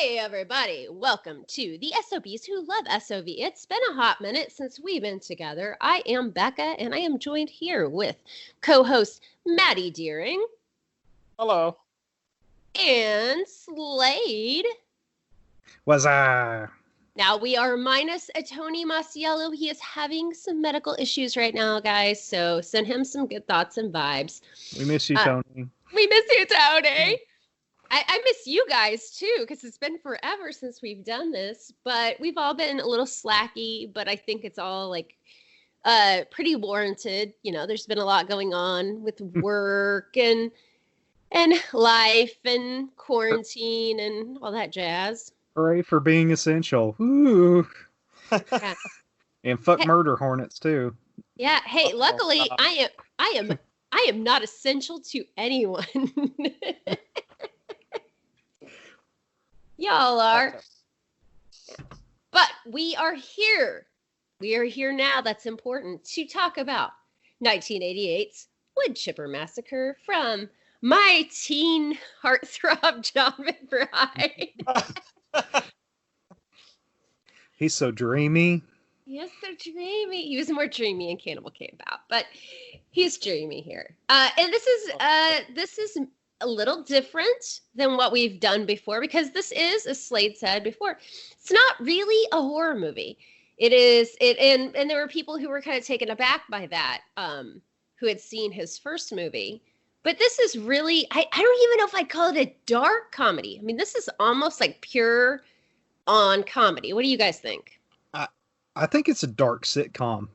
Hey everybody, welcome to the SOBs who love SOV. It's been a hot minute since we've been together. I am Becca and I am joined here with co-host Maddie Deering. Hello. And Slade. Was Now we are minus a Tony Masiello. He is having some medical issues right now, guys, so send him some good thoughts and vibes. We miss you, Tony. We miss you, Tony. I miss you guys, too, because it's been forever since we've done this. But we've all been a little slacky, but I think it's all, like, pretty warranted. You know, there's been a lot going on with work and life and quarantine and all that jazz. Hooray for being essential. Ooh. Yeah. And fuck murder hornets, too. Yeah. Hey, luckily, I am not essential to anyone. Y'all are. But we are here. We are here now. That's important to talk about 1988's Woodchipper Massacre from my teen heartthrob John McBride. He's so dreamy. Yes, so dreamy. He was more dreamy in Cannibal Came Out, but he's dreamy here. And this is a little different than what we've done before because this is, as Slade said before, it's not really a horror movie. And there were people who were kind of taken aback by that, who had seen his first movie. But this is really, I don't even know if I'd call it a dark comedy. I mean, this is almost like pure on comedy. What do you guys think? I think it's a dark sitcom.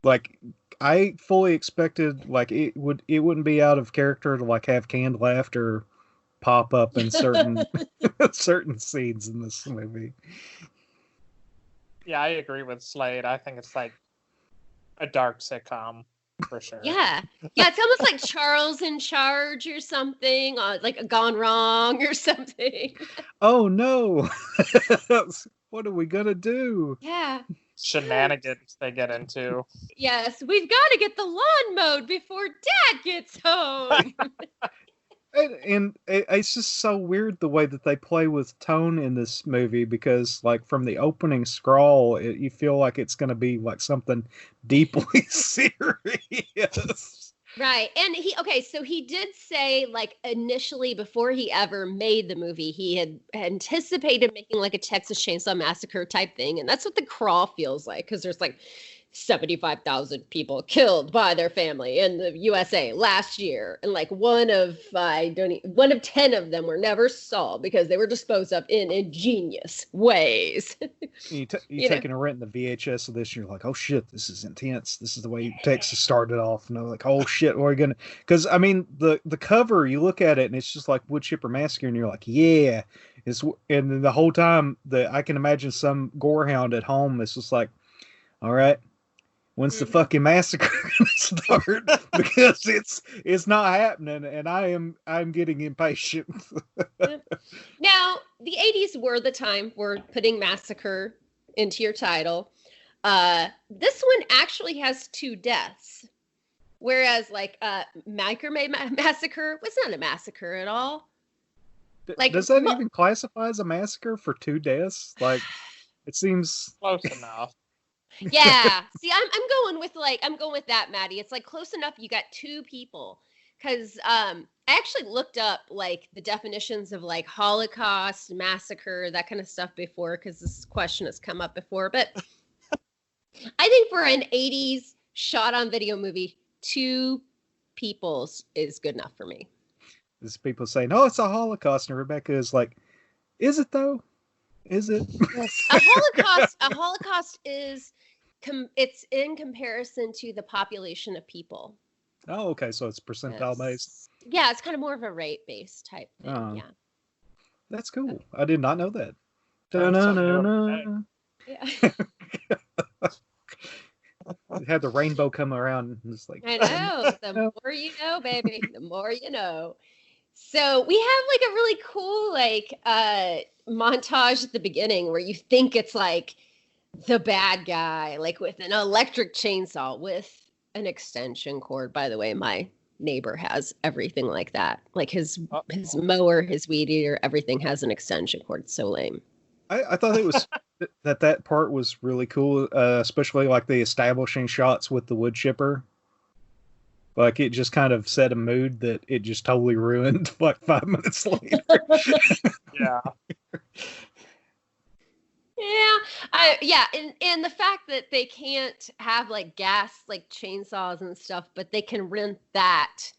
Like, I fully expected, like, it wouldn't be out of character to, like, have canned laughter pop up in certain certain scenes in this movie. Yeah, I agree with Slade. I think it's like a dark sitcom for sure. Yeah, it's almost like Charles in Charge or something, like Gone Wrong or something. Oh no! What are we gonna do? Yeah. Shenanigans they get into. Yes, we've got to get the lawn mowed before Dad gets home. and it's just so weird the way that they play with tone in this movie because, like, from the opening scrawl, you feel like it's going to be like something deeply serious. Right. And so he did say, like, initially before he ever made the movie, he had anticipated making like a Texas Chainsaw Massacre type thing. And that's what The Crawl feels like, because there's like 75,000 people killed by their family in the USA last year. And like one of 10 of them were never solved because they were disposed of in ingenious ways. you taking a rent in the VHS of this, and you're like, oh shit, this is intense. This is the way Texas started off. And I'm like, oh shit, what are we gonna? Because I mean, the cover, you look at it and it's just like Woodchipper Massacre, and you're like, yeah. And then the whole time, I can imagine some gorehound at home is just like, all right. When's the fucking massacre gonna start? Because it's not happening, and I'm getting impatient. Now, the 80s were the time for putting massacre into your title. This one actually has 2 deaths, whereas like Massacre was not a massacre at all. Like, does that even classify as a massacre for 2 deaths? Like, it seems close enough. Yeah. See, I'm going with that, Maddie. It's like close enough. You got 2 people. Because I actually looked up like the definitions of like Holocaust, massacre, that kind of stuff before, because this question has come up before. But I think for an 80s shot on video movie, 2 peoples is good enough for me. There's people saying, oh, it's a Holocaust. And Rebecca is like, is it though? Is it? A Holocaust is it's in comparison to the population of people. Oh, okay. So it's percentile based. Yeah, it's kind of more of a rate based type thing. Yeah. That's cool. I did not know that. Yeah. It had the rainbow come around and it's like, I know. The more you know, baby, the more you know. So we have like a really cool like montage at the beginning where you think it's like the bad guy, like with an electric chainsaw with an extension cord. By the way, my neighbor has everything like that. Like his Uh-oh. mower, his weed eater, everything has an extension cord. It's so lame. I thought it was that part was really cool, especially like the establishing shots with the wood chipper. Like it just kind of set a mood that it just totally ruined like 5 minutes later. Yeah. And the fact that they can't have like gas like chainsaws and stuff, but they can rent that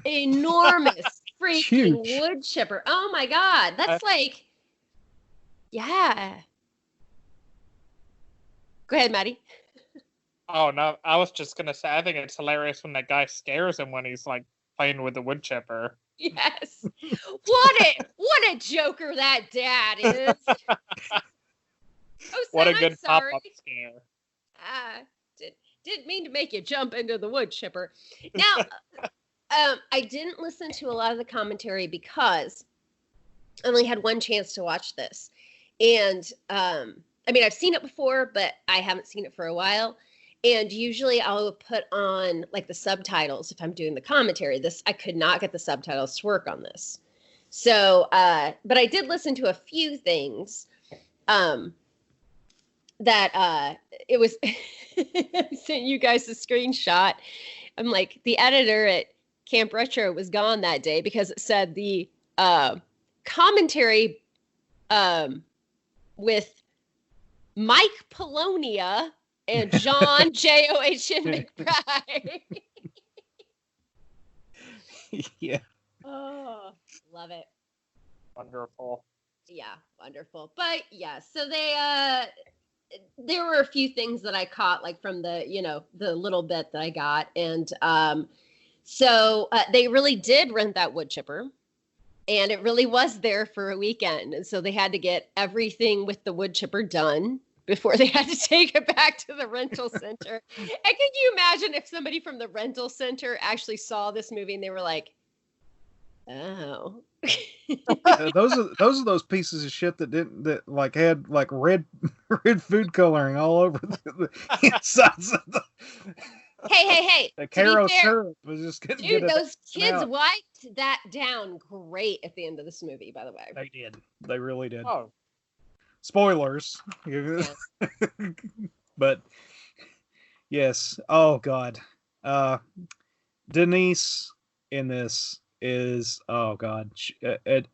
enormous freaking Huge. wood chipper. Oh my god, that's like, yeah. Go ahead, Maddie. Oh no, I was just gonna say I think it's hilarious when that guy scares him when he's like playing with the wood chipper. Yes. What a joker that dad is. Oh, What a son, good I'm sorry. pop-up scare. Didn't mean to make you jump into the wood chipper. Now, I didn't listen to a lot of the commentary because I only had one chance to watch this. And, I mean, I've seen it before, but I haven't seen it for a while. And usually I'll put on like the subtitles if I'm doing the commentary. I could not get the subtitles to work on this. So, but I did listen to a few things. That it was I sent you guys a screenshot. I'm like, the editor at Camp Retro was gone that day because it said the commentary with Mike Polonia and John J.O.H.N. McBride. Yeah. Oh, love it. Wonderful. Yeah, wonderful. But yeah, so there were a few things that I caught, like from the little bit that I got. And so they really did rent that wood chipper. And it really was there for a weekend. And so they had to get everything with the wood chipper done before they had to take it back to the rental center. And could you imagine if somebody from the rental center actually saw this movie and they were like, oh. Those are those pieces of shit that had like red food coloring all over the insides of the. Hey! The Caro syrup was just gonna dude, those kids out. wiped that down great at the end of this movie. By the way, They did. They really did. Oh. Spoilers. But yes. Oh God. Denise in this is, oh God.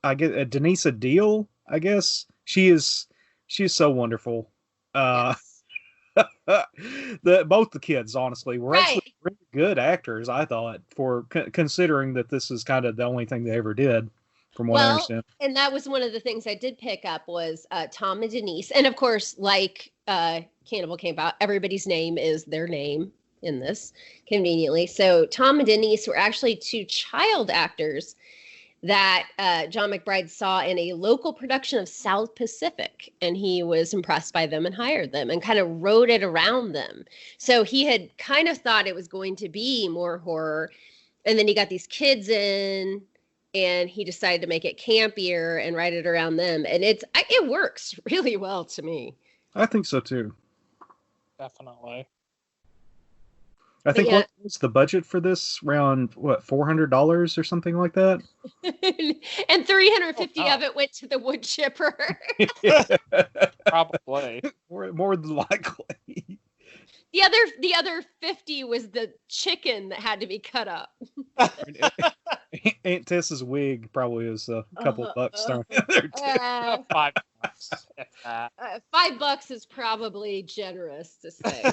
I get Denise Adil, I guess. She's so wonderful. yes. Both the kids, honestly, were actually really good actors, I thought, for considering that this is kind of the only thing they ever did, from what I understand. And that was one of the things I did pick up was Tom and Denise. And of course, like Cannibal Came Out, everybody's name is their name in this, conveniently. So Tom and Denise were actually two child actors that John McBride saw in a local production of South Pacific, and he was impressed by them and hired them and kind of wrote it around them. So he had kind of thought it was going to be more horror, and then he got these kids in, and he decided to make it campier and write it around them, and it works really well to me. I think so too. Definitely. I think what was the budget for this? Around what, $400 or something like that? And 350 of it went to the wood chipper. Probably. More than likely. The other 50 was the chicken that had to be cut up. Aunt Tess's wig probably was a couple bucks thrown in there too. $5. If that. $5 is probably generous to say.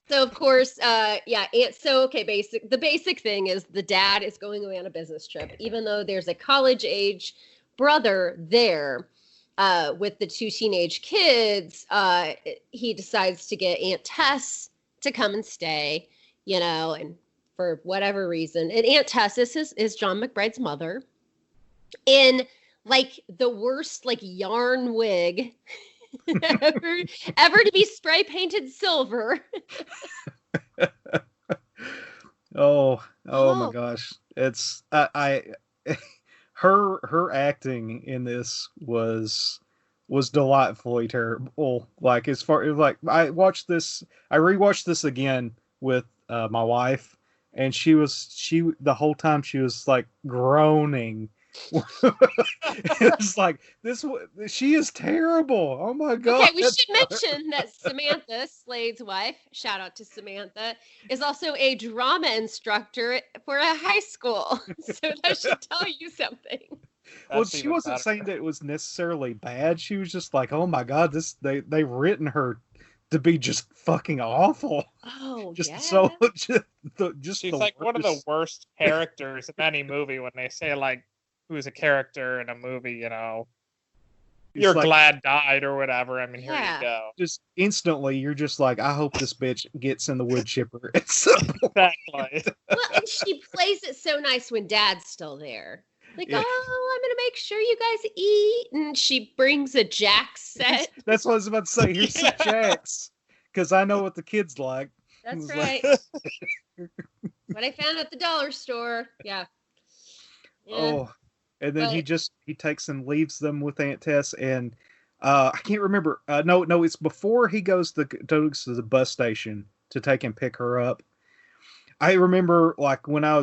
So of course, the basic thing is the dad is going away on a business trip, even though there's a college age brother there with the two teenage kids. He decides to get Aunt Tess to come and stay, and for whatever reason. And Aunt Tess is John McBride's mother in like the worst like yarn wig ever to be spray painted silver. Oh my gosh. It's her acting in this was delightfully terrible. Like I rewatched this again with my wife, and she the whole time she was like groaning. It's like she is terrible. Oh my god. Okay, we should mention that Samantha, Slade's wife, shout out to Samantha, is also a drama instructor for a high school. So that should tell you something. Well, she wasn't saying that it was necessarily bad. She was just like, "Oh my god, they written her to be just fucking awful." Oh, just yeah. so just she's like one of the worst characters in any movie. When they say like who's a character in a movie, you know, you're like, glad died or whatever. I mean, here you go. Just instantly, you're just like, I hope this bitch gets in the Woodchipper. Exactly. Well, and she plays it so nice when Dad's still there. Like, I'm gonna make sure you guys eat, and she brings a Jack set. That's what I was about to say. Here's some Jacks, because I know what the kids like. That's right. What I found at the dollar store. Yeah. Oh, and then he takes and leaves them with Aunt Tess, and I can't remember. No, it's before he goes to the bus station to take and pick her up. I remember like when I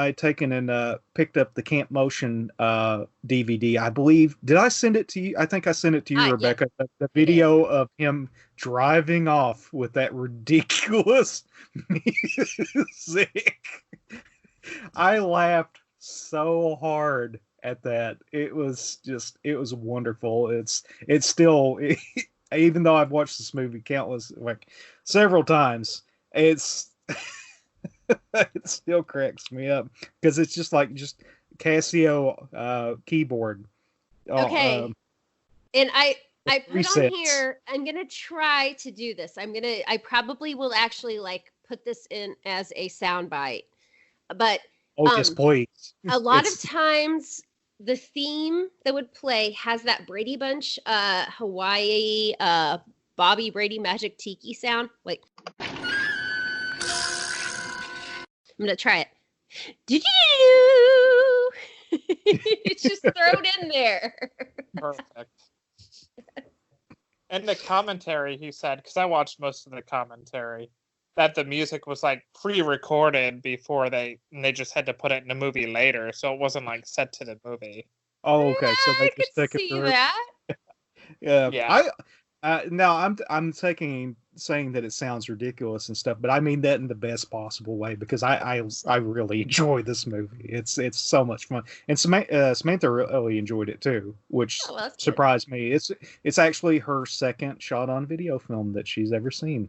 had taken and picked up the Camp Motion DVD. I believe, did I send it to you? I think I sent it to you, Rebecca. Yeah. The video of him driving off with that ridiculous music. I laughed so hard at that. It was wonderful. It's still, even though I've watched this movie several times, it still cracks me up because it's just Casio keyboard. Okay. And I put on here, I'm going to try to do this. I probably will actually like put this in as a soundbite, but yes, please. A lot of times the theme that would play has that Brady Bunch, Hawaii, Bobby Brady Magic Tiki sound. Like, I'm going to try it. It's just thrown in there. Perfect. And the commentary, he said, because I watched most of the commentary, that the music was like pre-recorded before they just had to put it in the movie later, so it wasn't like set to the movie. Oh, okay. So they just take it through. That. Yeah. Now I'm saying that it sounds ridiculous and stuff, but I mean that in the best possible way because I really enjoy this movie. It's so much fun, and Samantha really enjoyed it too, which surprised me. It's actually her second shot on video film that she's ever seen.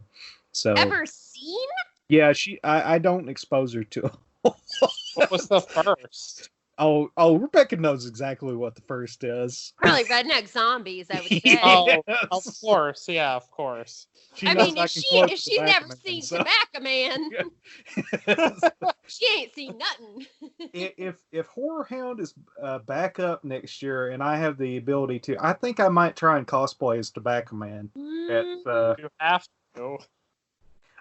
So ever seen? Yeah, I don't expose her to. What was the first? Oh, Rebecca knows exactly what the first is. Probably Redneck Zombies, I would say. Oh, of course, yeah, of course. If she's never seen Tobacco Man, she ain't seen nothing. If Horror Hound is back up next year, and I have the ability to, I think I might try and cosplay as Tobacco Man. You have to.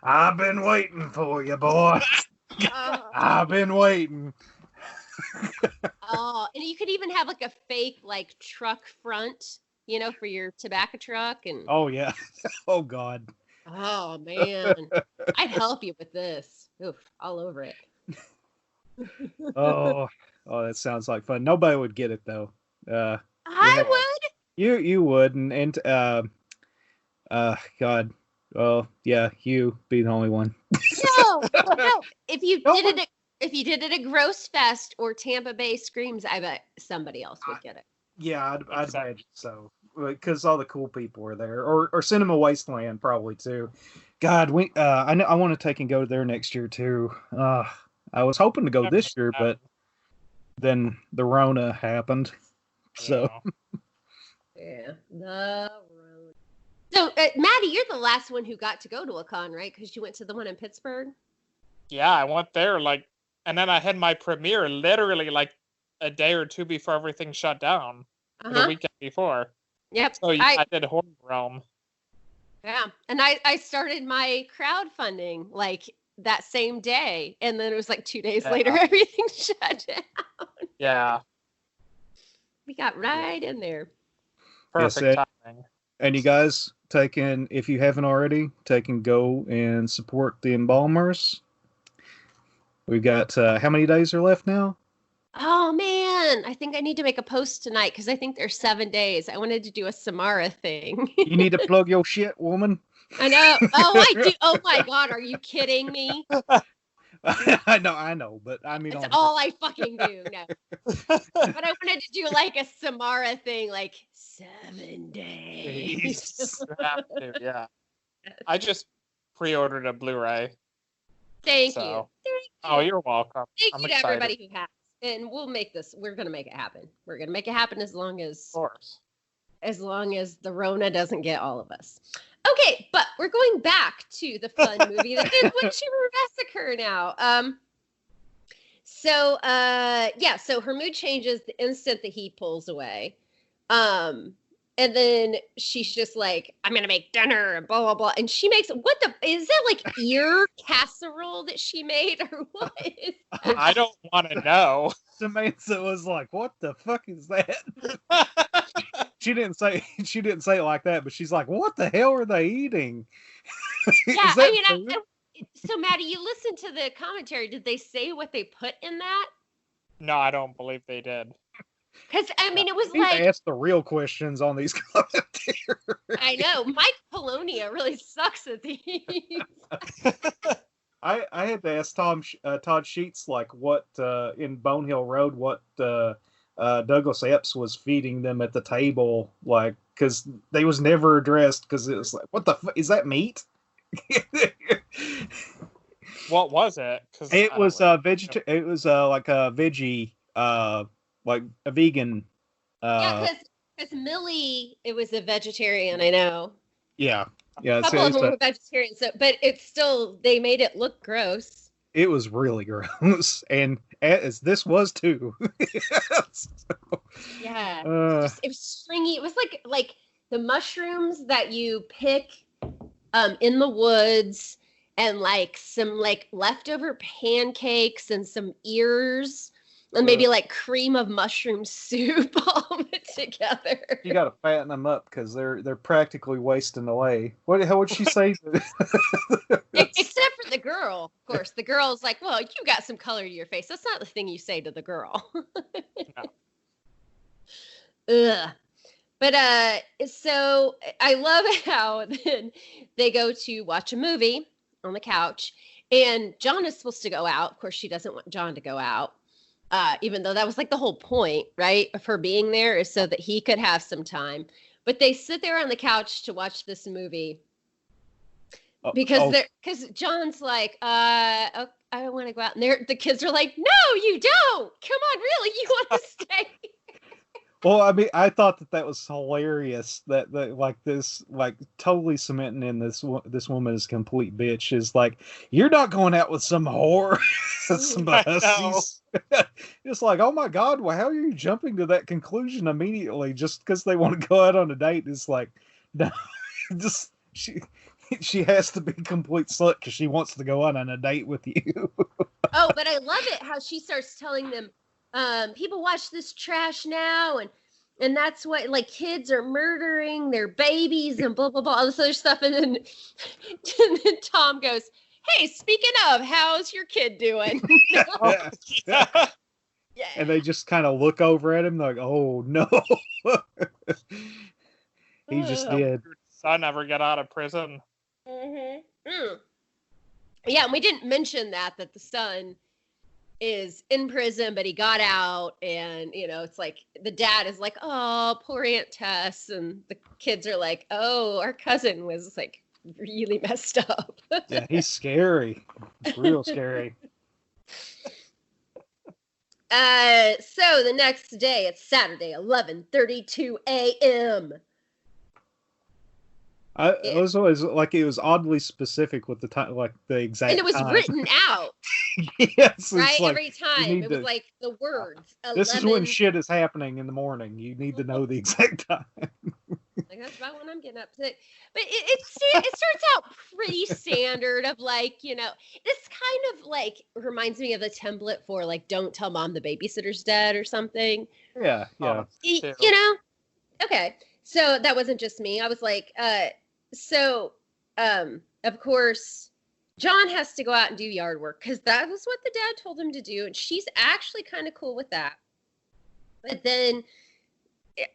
I've been waiting for you, boy. I've been waiting. Oh, and you could even have like a fake like truck front, for your tobacco truck. And oh yeah. Oh god. Oh man, I'd help you with this. Oof, all over it. Oh, that sounds like fun. Nobody would get it though. I would. You would, and God. Well, yeah, you be the only one. No. If you did it at Gross Fest or Tampa Bay Screams, I bet somebody else would get it. Yeah, I'd imagine so. Because all the cool people are there, or Cinema Wasteland probably too. God, I want to take and go there next year too. I was hoping to go this year, but then the Rona happened. So yeah, the Rona. So, Maddie, you're the last one who got to go to a con, right? Because you went to the one in Pittsburgh. Yeah, I went there and then I had my premiere literally like a day or two before everything shut down. The weekend before. Yep. So I did Horror Realm. Yeah, and I started my crowdfunding like that same day, and then it was like 2 days later everything shut down. Yeah. We got right in there. Perfect timing. And you guys if you haven't already, go and support the Embalmers. We've got how many days are left now? Oh man, I think I need to make a post tonight because I think there's 7 days. I wanted to do a Samara thing. You need to plug your shit, woman. I know. Oh, I do. Oh my God, are you kidding me? I know, but I mean, that's all I fucking do. No, but I wanted to do like a Samara thing, like 7 days. Yeah, I just pre-ordered a Blu-ray. Thank you. Oh, you're welcome. Thank you to everybody who has, and we'll make this. We're gonna make it happen. We're gonna make it happen as long as, of course, as long as the Rona doesn't get all of us. Okay, but we're going back to the fun movie that is Woodchipper Massacre now. So her mood changes the instant the heat pulls away. And then she's just like, I'm going to make dinner and blah, blah, blah. And she makes, is that like ear casserole that she made or what is that? I don't want to know. Samantha was like, what the fuck is that? She didn't say it like that, but she's like, what the hell are they eating? Yeah, so Maddie, you listened to the commentary. Did they say what they put in that? No, I don't believe they did. Because, I mean, it was like... ask the real questions on these commentaries. I know. Mike Polonia really sucks at these. I had to ask Todd Sheets, like, what, in Bonehill Road, what Douglas Epps was feeding them at the table, like, because they was never addressed, because it was like, what the fuck, is that meat? What was it? It was it was like a veggie, like a vegan. Yeah, because Millie, it was a vegetarian. I know. Yeah. A couple of them were vegetarian, but it's still, they made it look gross. It was really gross, and as this was too. Yeah, it was stringy. It was like the mushrooms that you pick in the woods, and like some like leftover pancakes and some ears, and maybe like cream of mushroom soup all put together. You got to fatten them up because they're practically wasting away. What would she say? Except for the girl, of course. The girl's like, "Well, you got some color to your face." That's not the thing you say to the girl. No. Ugh. But so I love how then they go to watch a movie on the couch, and John is supposed to go out. Of course, she doesn't want John to go out. Even though that was like the whole point, right, of her being there is so that he could have some time. But they sit there on the couch to watch this movie because John's like, I want to go out. And the kids are like, no, you don't. Come on, really? You want to stay? Well, I mean, I thought that was hilarious. That like this, like totally cementing in this woman is a complete bitch. Is like, you're not going out with some whore, some hussies. It's like, oh my God, well, how are you jumping to that conclusion immediately just because they want to go out on a date? It's like, no, just she has to be a complete slut because she wants to go out on a date with you. Oh, but I love it how she starts telling them, people watch this trash now, and that's what, like, kids are murdering their babies and blah blah blah, all this other stuff, and then Tom goes, hey, speaking of, how's your kid doing? Yeah. And they just kind of look over at him like, oh no. He just did. Son ever get out of prison? Mm-hmm. Mm. Yeah, and we didn't mention that the son is in prison, but he got out, and it's like the dad is like, oh, poor Aunt Tess, and the kids are like, oh, our cousin was like really messed up. Yeah, he's scary. It's real scary. So the next day, it's Saturday, 11:32 a.m. It was always like it was oddly specific with the time, like the exact. And it was time. Written out. Yes, right. Like, every time it was like the words. This is when shit is happening in the morning. You need to know the exact time. Like that's about when I'm getting upset. But it starts out pretty standard of like, this kind of like reminds me of the template for like, don't tell mom the babysitter's dead or something. Yeah. Okay. So that wasn't just me. I was like, of course, John has to go out and do yard work because that was what the dad told him to do. And she's actually kind of cool with that. But then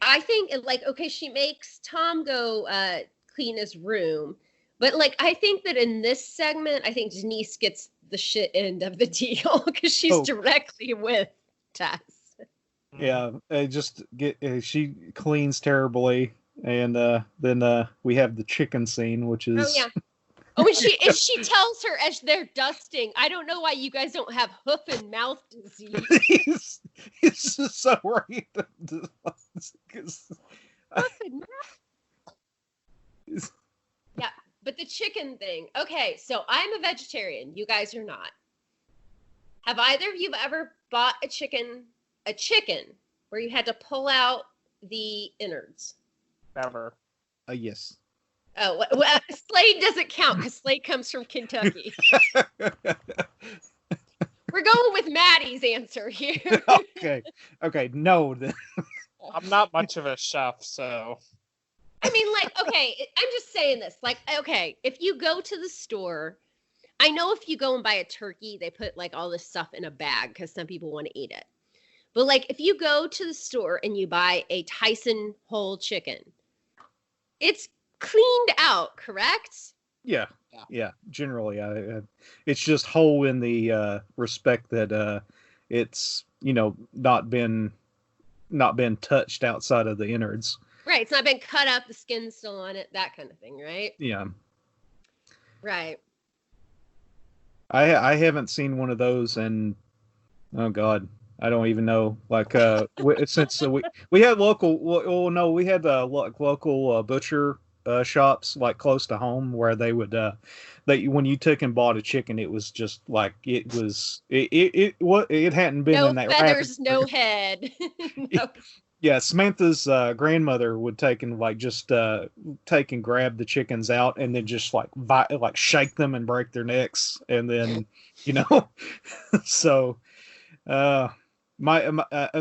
I think, like, okay, she makes Tom go clean his room. But, like, I think that in this segment, I think Denise gets the shit end of the deal because she's directly with Tess. Yeah, she cleans terribly. And then we have the chicken scene, which is... Oh, yeah. Oh, and she tells her as they're dusting, I don't know why you guys don't have hoof and mouth disease. It's just so right. Hoof and mouth. Yeah, but the chicken thing. Okay, so I'm a vegetarian. You guys are not. Have either of you ever bought a chicken where you had to pull out the innards? Never. Yes. Oh, well, Slade doesn't count because Slade comes from Kentucky. We're going with Maddie's answer here. Okay, no. I'm not much of a chef, so. I mean, like, okay, I'm just saying this. Like, okay, if you go to the store, I know if you go and buy a turkey, they put, like, all this stuff in a bag because some people want to eat it. But, like, if you go to the store and you buy a Tyson whole chicken, it's cleaned out, correct? Yeah. Generally, it's just whole in the respect that it's not been touched outside of the innards. Right. It's not been cut up. The skin's still on it. That kind of thing, right? Yeah. Right. I haven't seen one of those, and oh god, I don't even know. Like since we had local. Well, no, we had local butcher shops like close to home where they would when you took and bought a chicken, it was just like it hadn't been no in that feathers, no head. No. Yeah, Samantha's grandmother would take and take and grab the chickens out and then just like shake them and break their necks, and then so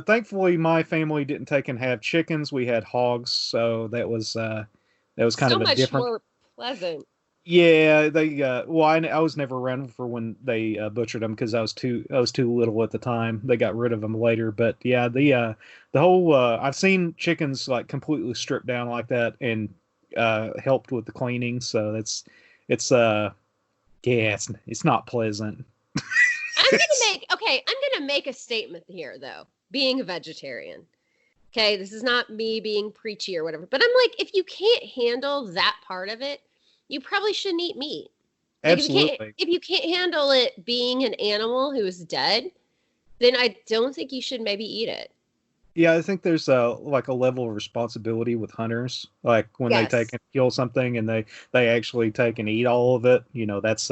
thankfully my family didn't take and have chickens. We had hogs, so that was kind of a different, so much more pleasant. Yeah, they I was never around for when they butchered them because I was too little at the time. They got rid of them later, but yeah, the whole I've seen chickens like completely stripped down like that and helped with the cleaning. So it's not pleasant. I'm gonna make a statement here though. Being a vegetarian, okay, this is not me being preachy or whatever, but I'm like, if you can't handle that part of it, you probably shouldn't eat meat. Like, absolutely. If you can't handle it being an animal who is dead, then I don't think you should maybe eat it. Yeah, I think there's a level of responsibility with hunters. Like when they take and kill something and they actually take and eat all of it. That's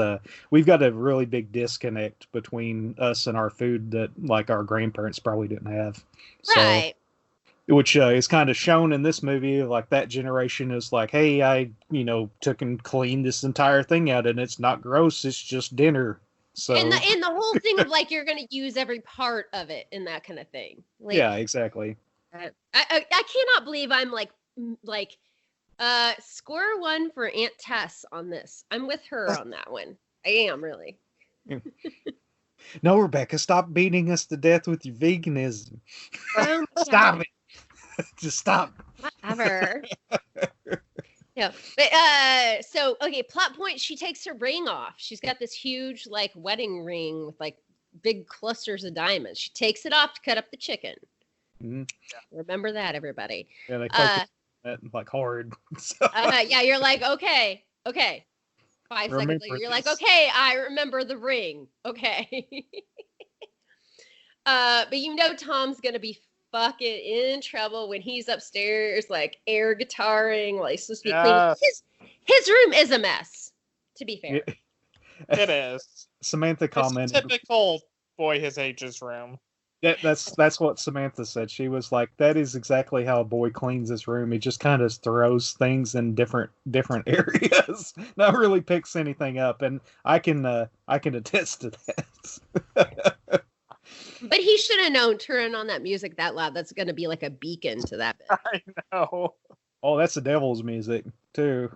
we've got a really big disconnect between us and our food that like our grandparents probably didn't have. Right. Which is kind of shown in this movie. Like that generation is like, hey, I took and cleaned this entire thing out, and it's not gross. It's just dinner. So and the whole thing of like you're gonna use every part of it and that kind of thing. Like, yeah, exactly. I cannot believe I'm like score one for Aunt Tess on this. I'm with her on that one. I am really. No, Rebecca, stop beating us to death with your veganism. Stop it. Just stop. Whatever. Yeah. But, so, okay, plot point, she takes her ring off. She's got this huge, like, wedding ring with, like, big clusters of diamonds. She takes it off to cut up the chicken. Mm-hmm. Remember that, everybody. Yeah, they focus on that, like, hard. So. Yeah, you're like, okay. 5 seconds later, you're like, okay, I remember the ring. Okay. But Tom's going to be fucking in trouble when he's upstairs, like air guitaring while he's supposed to be cleaning. His room is a mess, to be fair. It is. Samantha commented. It's typical boy his age's room. That's what Samantha said. She was like, that is exactly how a boy cleans his room. He just kind of throws things in different areas. Not really picks anything up, and I can attest to that. But he should have known, turning on that music that loud, that's going to be like a beacon to that bit. I know. Oh, that's the devil's music, too.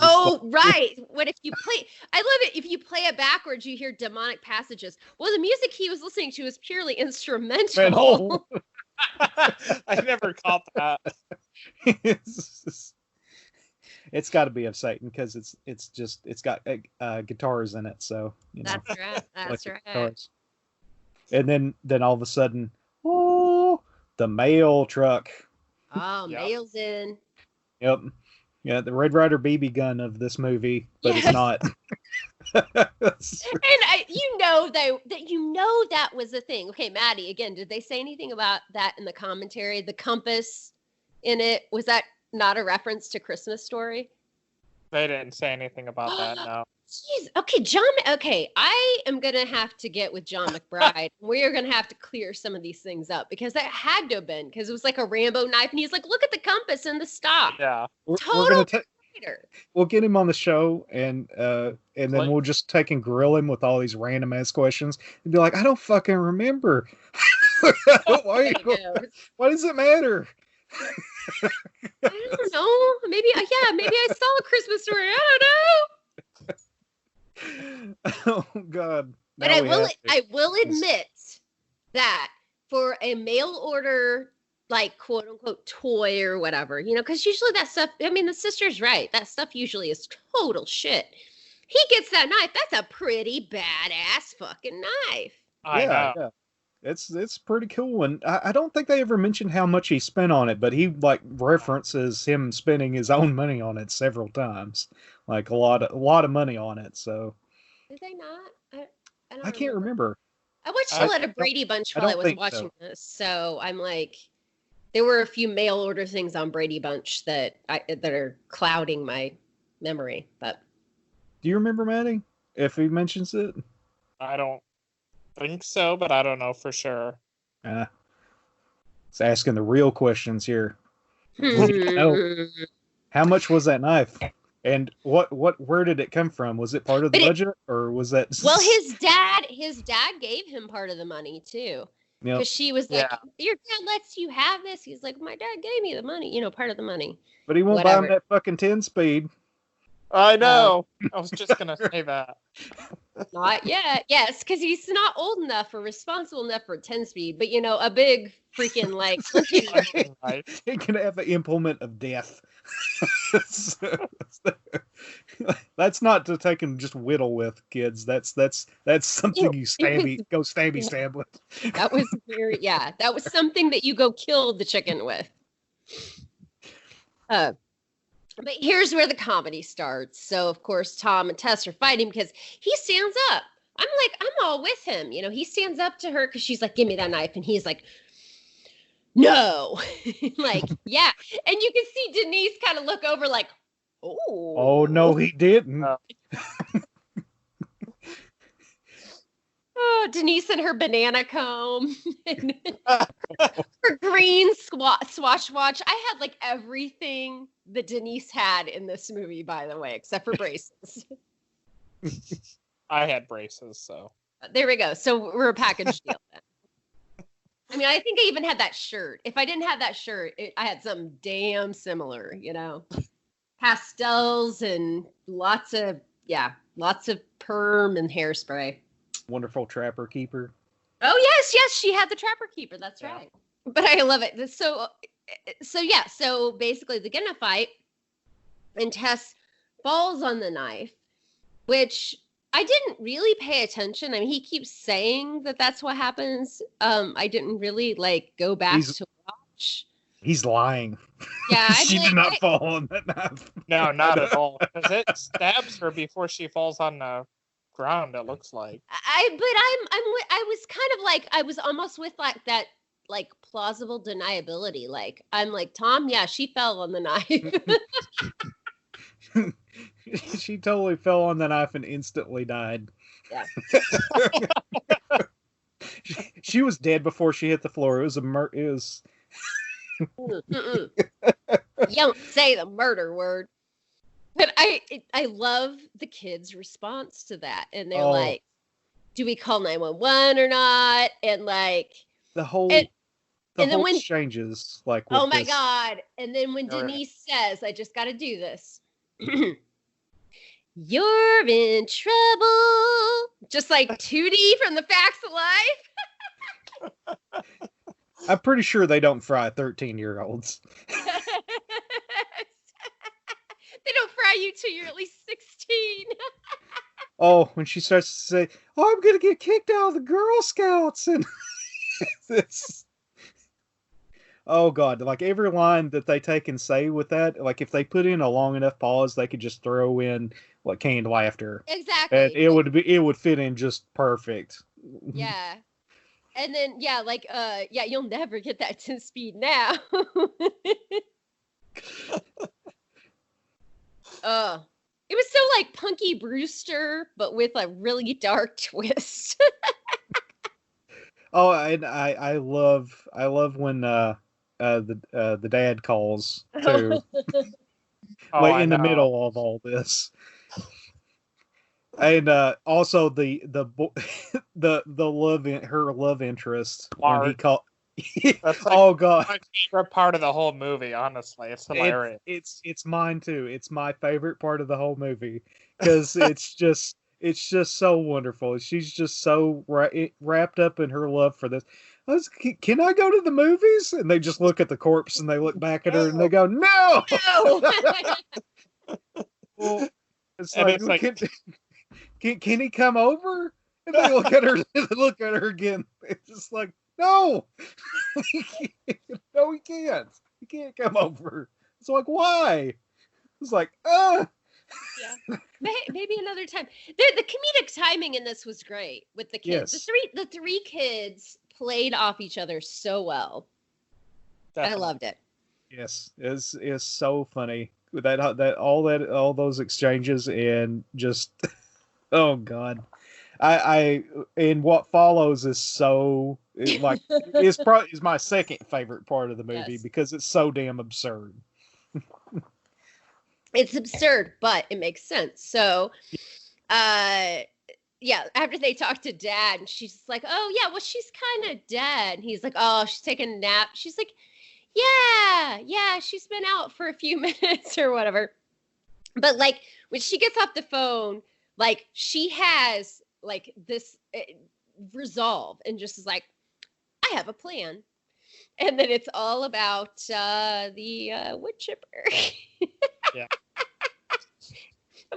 Oh, right. What if you play? I love it. If you play it backwards, you hear demonic passages. Well, the music he was listening to was purely instrumental. I never caught that. It's got to be of Satan because it's got guitars in it. So that's right. That's right. Guitars. And then all of a sudden, oh, the mail truck. Oh, yep. Mail's in. Yep. Yeah, the Red Ryder BB gun of this movie, but yes. It's not. And that was a thing. Okay, Maddie, again, did they say anything about that in the commentary? The compass in it, was that not a reference to Christmas Story? They didn't say anything about that, no. Jeez. Okay, I am going to have to get with John McBride. We are going to have to clear some of these things up because that had to have been because it was like a Rambo knife and he's like, look at the compass and the stop. Yeah. We'll get him on the show and then we'll just take and grill him with all these random ass questions and be like, I don't fucking remember. Why does it matter? I don't know. Maybe I saw a Christmas Story. I don't know. Oh God! But I will admit that for a mail order, like quote unquote toy or whatever, because usually that stuff. I mean, the sister's right. That stuff usually is total shit. He gets that knife. That's a pretty badass fucking knife. I know. Yeah. It's pretty cool, and I don't think they ever mentioned how much he spent on it, but he references him spending his own money on it several times, like a lot of money on it. So did they not? I can't remember. I watched a lot of Brady Bunch while I was watching this, so I'm like, there were a few mail order things on Brady Bunch that are clouding my memory. But do you remember, Maddie? If he mentions it, I don't think so, but I don't know for sure. It's asking the real questions here. How much was that knife? And where did it come from? Was it part of the budget or was that? Well, his dad gave him part of the money too. Because she was like, your dad lets you have this. He's like, my dad gave me the money, part of the money. But he won't buy him that fucking 10-speed. I know. I was just going to say that. Not yet. Yes, because he's not old enough or responsible enough for a 10-speed. But, a big freaking, he can have an implement of death. That's not to take and just whittle with, kids. That's something you go stab with. That was that was something that you go kill the chicken with. But here's where the comedy starts. So, of course, Tom and Tess are fighting because he stands up. I'm all with him. He stands up to her because she's like, give me that knife. And he's like, no. Yeah. And you can see Denise kind of look over like, oh. Oh, no, he didn't. Oh, Denise and her banana comb. Her green swash watch. I had everything that Denise had in this movie, by the way, except for braces. I had braces, so. There we go. So we're a package deal then. I mean, I think I even had that shirt. If I didn't have that shirt, I had something damn similar, Pastels and lots of perm and hairspray. Wonderful Trapper Keeper. Oh, yes, she had the Trapper Keeper. That's right. But I love it. So basically they get in a fight and Tess falls on the knife, which I didn't really pay attention. I mean, he keeps saying that that's what happens. I didn't really go back to watch. He's lying. Yeah, she did not fall on that knife. No, not at all. Because it stabs her before she falls on the ground. It looks like. I was kind of I was almost with that plausible deniability. I'm like, Tom, yeah, she fell on the knife. She totally fell on the knife and instantly died. Yeah. She was dead before she hit the floor. It was You don't say the murder word. But I love the kids' response to that. And they're like, do we call 911 or not? And the whole exchanges. Oh my God. And then when Denise says, I just got to do this. You're in trouble. Just like 2D from the Facts of Life. I'm pretty sure they don't fry 13-year-olds. They don't fry you till you're at least 16. Oh, when she starts to say, "Oh, I'm gonna get kicked out of the Girl Scouts," and it's, oh god, like every line that they take and say with that, like if they put in a long enough pause, they could just throw in like canned laughter. Exactly. And it would fit in just perfect. Yeah. And then you'll never get that 10 speed now. It was so like Punky Brewster, but with a really dark twist. Oh, and I love when the dad calls too. Like in the middle of all this. And also the her love interest Mark. when he called. That's like oh god, my favorite part of the whole movie. Honestly, it's hilarious. It's mine too. It's my favorite part of the whole movie because it's just so wonderful. She's just so wrapped up in her love for this. Can I go to the movies? And they just look at the corpse and they look back at her and they go, "No." Well, it's like, can he come over? And they look at her and look at her again. It's just like, no, no, he can't. He can't come over. It's like, why? It's like, yeah, maybe another time. The comedic timing in this was great with the kids. Yes. The three kids played off each other so well. Definitely. I loved it. Yes, it's so funny that all those exchanges and just oh god. I and what follows is so like is my second favorite part of the movie because it's so damn absurd. It's absurd, but it makes sense. So, after they talk to Dad, and she's like, "Oh yeah, well she's kind of dead." And he's like, "Oh, she's taking a nap." She's like, "Yeah, she's been out for a few minutes or whatever." But like when she gets off the phone, like she has like this resolve and just is like, I have a plan. And then it's all about the Woodchipper. Yeah.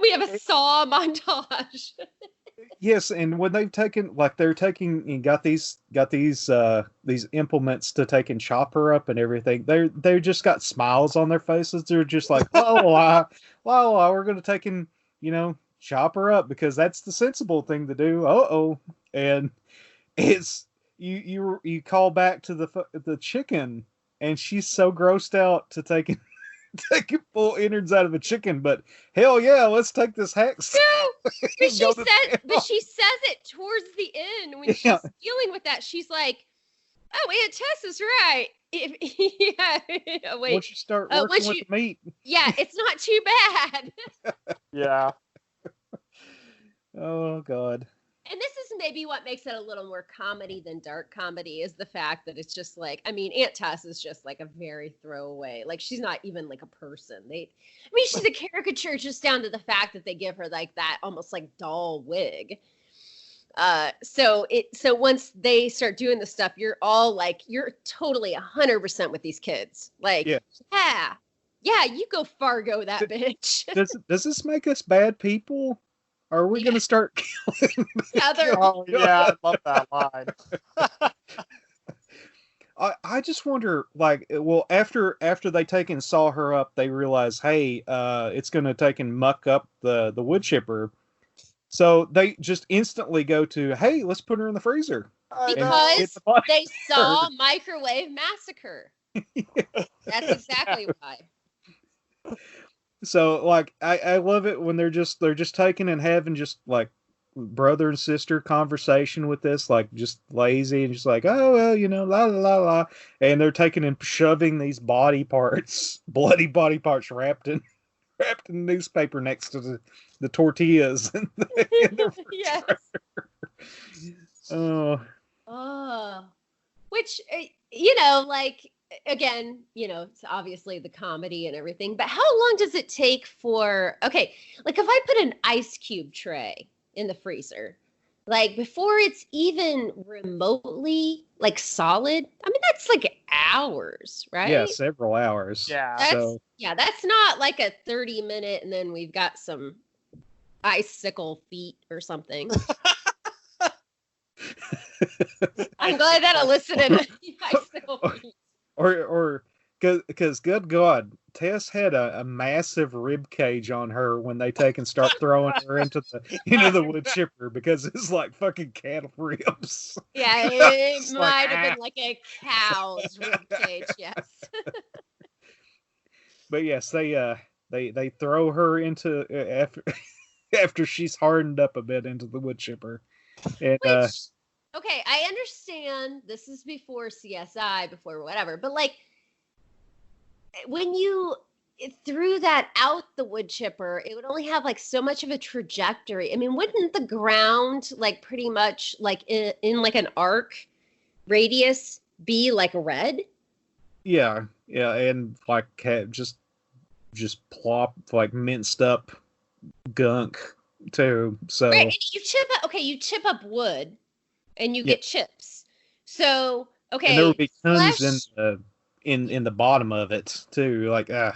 We have a saw montage. Yes, and when they've taken, like, they're taking and got these implements to take and chop her up and everything. They just got smiles on their faces. They're just like, la we're gonna take and chop her up because that's the sensible thing to do. And it's you call back to the chicken, and she's so grossed out to take full innards out of a chicken, but hell yeah, let's take this hex. No, but she says it towards the end when she's dealing with that. She's like, "Oh, Aunt Tess is right." Wait. Once you start working with the meat, it's not too bad. Yeah. Oh god. And this is maybe what makes it a little more comedy than dark comedy is the fact that it's just like, I mean, Aunt Tess is just like a very throwaway. Like, she's not even like a person. She's a caricature just down to the fact that they give her like that almost like doll wig. So once they start doing the stuff, you're all like, you're totally 100% with these kids. Like, yeah, you go Fargo that bitch. Does this make us bad people? Are we going to start killing? Oh, yeah, I love that line. I just wonder, like, well, after they take and saw her up, they realize, hey, it's going to take and muck up the woodchipper. So they just instantly go to, hey, let's put her in the freezer. Because they saw Microwave Massacre. That's exactly why. So, like, I love it when they're just taking and having just like brother and sister conversation with this, like just lazy and just like, oh well, la la la, and they're taking and shoving these bloody body parts wrapped in newspaper next to the tortillas in the yes. Oh. Which like again, it's obviously the comedy and everything, but how long does it take for, okay, like if I put an ice cube tray in the freezer, like before it's even remotely like solid, I mean, that's like hours, right? Yeah, several hours. Yeah. That's not like a 30-minute and then we've got some icicle feet or something. I'm glad that elicited icicle feet. Or because good God, Tess had a massive rib cage on her when they take and start throwing her into the wood chipper, because it's like fucking cattle ribs. Yeah, it might have been like a cow's rib cage, yes. But yes, they throw her into after she's hardened up a bit into the wood chipper. And okay, I understand this is before CSI, before whatever, but like when you threw that out the wood chipper, it would only have like so much of a trajectory. I mean, wouldn't the ground like pretty much like in like an arc radius be like red? Yeah, and like just plop like minced up gunk too. So right, and you chip up wood. And you get chips. So, okay. And there would be tons in the bottom of it too. Like, yeah,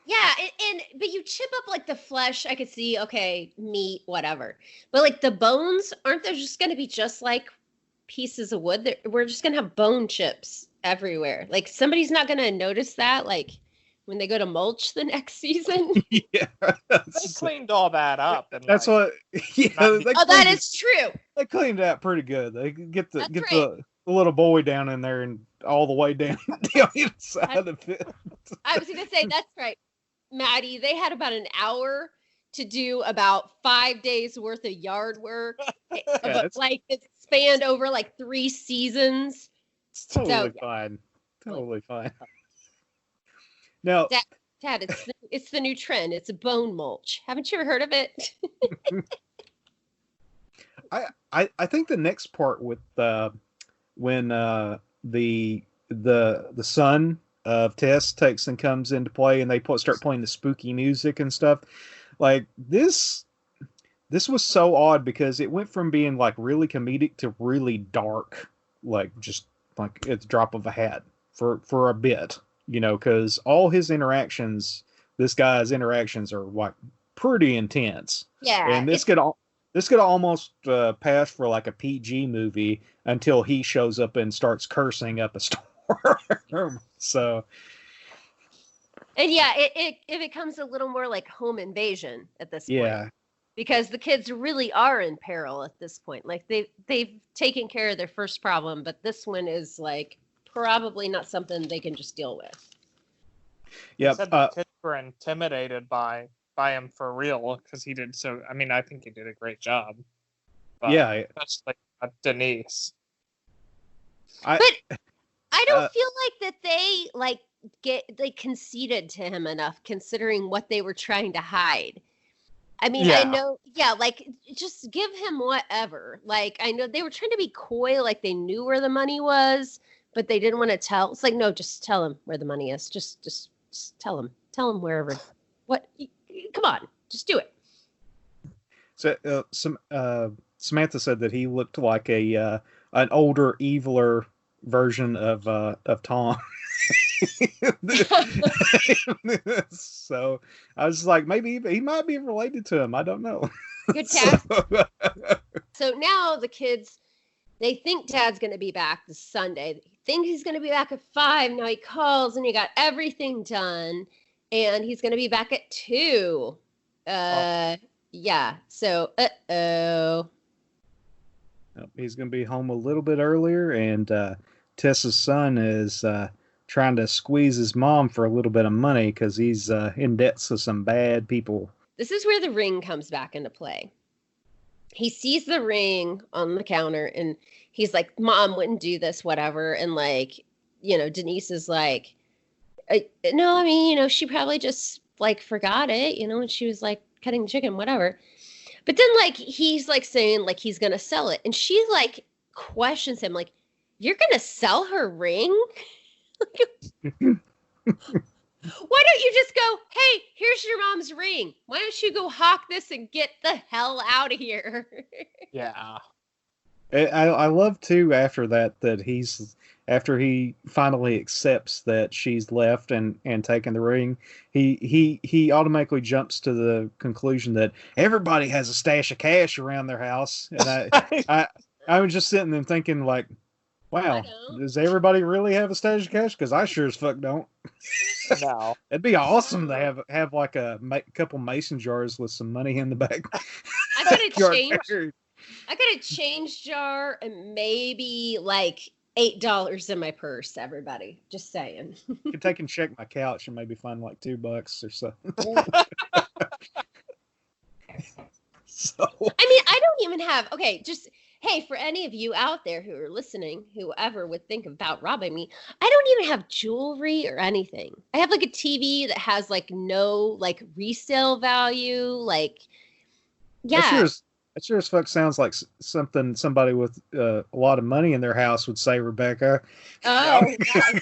but you chip up like the flesh. I could see, okay, meat, whatever. But like the bones, aren't there just going to be just like pieces of wood? We're just going to have bone chips everywhere. Like somebody's not going to notice that. Like when they go to mulch the next season. Yeah, they cleaned all that up. And that's what. Yeah, that is true. They cleaned it out pretty good. They get the little boy down in there and all the way down the inside of it. I was going to say that's right, Maddie. They had about an hour to do about 5 days worth of yard work, but like it spanned over like 3 seasons. It's totally fine. Totally fine. Now, Dad, it's the new trend. It's a bone mulch. Haven't you ever heard of it? I think the next part with when the son of Tess takes and comes into play, and they start playing the spooky music and stuff. Like this was so odd because it went from being like really comedic to really dark, like just like at the drop of a hat for a bit. Because all his interactions, this guy's interactions are like pretty intense. Yeah. And this could almost pass for like a PG movie until he shows up and starts cursing up a storm. So. And yeah, it becomes a little more like home invasion at this point. Yeah. Because the kids really are in peril at this point. Like they've taken care of their first problem, but this one is like probably not something they can just deal with. Yeah, the kids were intimidated by him for real because he did so. I mean, I think he did a great job. But yeah, especially Denise. But I don't feel like that they conceded to him enough, considering what they were trying to hide. I mean, I know, like, just give him whatever. Like, I know they were trying to be coy, like they knew where the money was, but they didn't want to tell. It's like, no, just tell him where the money is. Just tell him. Tell him wherever. What? Come on, just do it. So, Samantha said that he looked like an older, eviler version of Tom. So I was like, maybe he might be related to him. I don't know. Good cast. So now the kids, they think Dad's going to be back this Sunday. They think he's going to be back at 5. Now he calls and he got everything done, and he's going to be back at 2. Yeah. So, he's going to be home a little bit earlier, and Tessa's son is trying to squeeze his mom for a little bit of money because he's in debt to some bad people. This is where the ring comes back into play. He sees the ring on the counter and he's like, Mom wouldn't do this, whatever. And like, Denise is like, no, I mean, she probably just like forgot it, when she was like cutting chicken, whatever. But then like, he's like saying like, he's going to sell it. And she like questions him like, you're going to sell her ring? Why don't you just go, hey, here's your mom's ring. Why don't you go hawk this and get the hell out of here? Yeah. I love too after that after he finally accepts that she's left and taken the ring, he automatically jumps to the conclusion that everybody has a stash of cash around their house, and I was just sitting there thinking like, wow, does everybody really have a stash of cash? Because I sure as fuck don't. No. It'd be awesome to have like a couple mason jars with some money in the back. I got a change jar and maybe like $8 in my purse, everybody. Just saying. You could take and check my couch and maybe find like $2 or so. So I mean, I don't even have hey, for any of you out there who are listening, whoever would think about robbing me, I don't even have jewelry or anything. I have like a TV that has like no like resale value. Like, yeah. That sure as fuck sounds like something somebody with a lot of money in their house would say, Rebecca. Oh, God.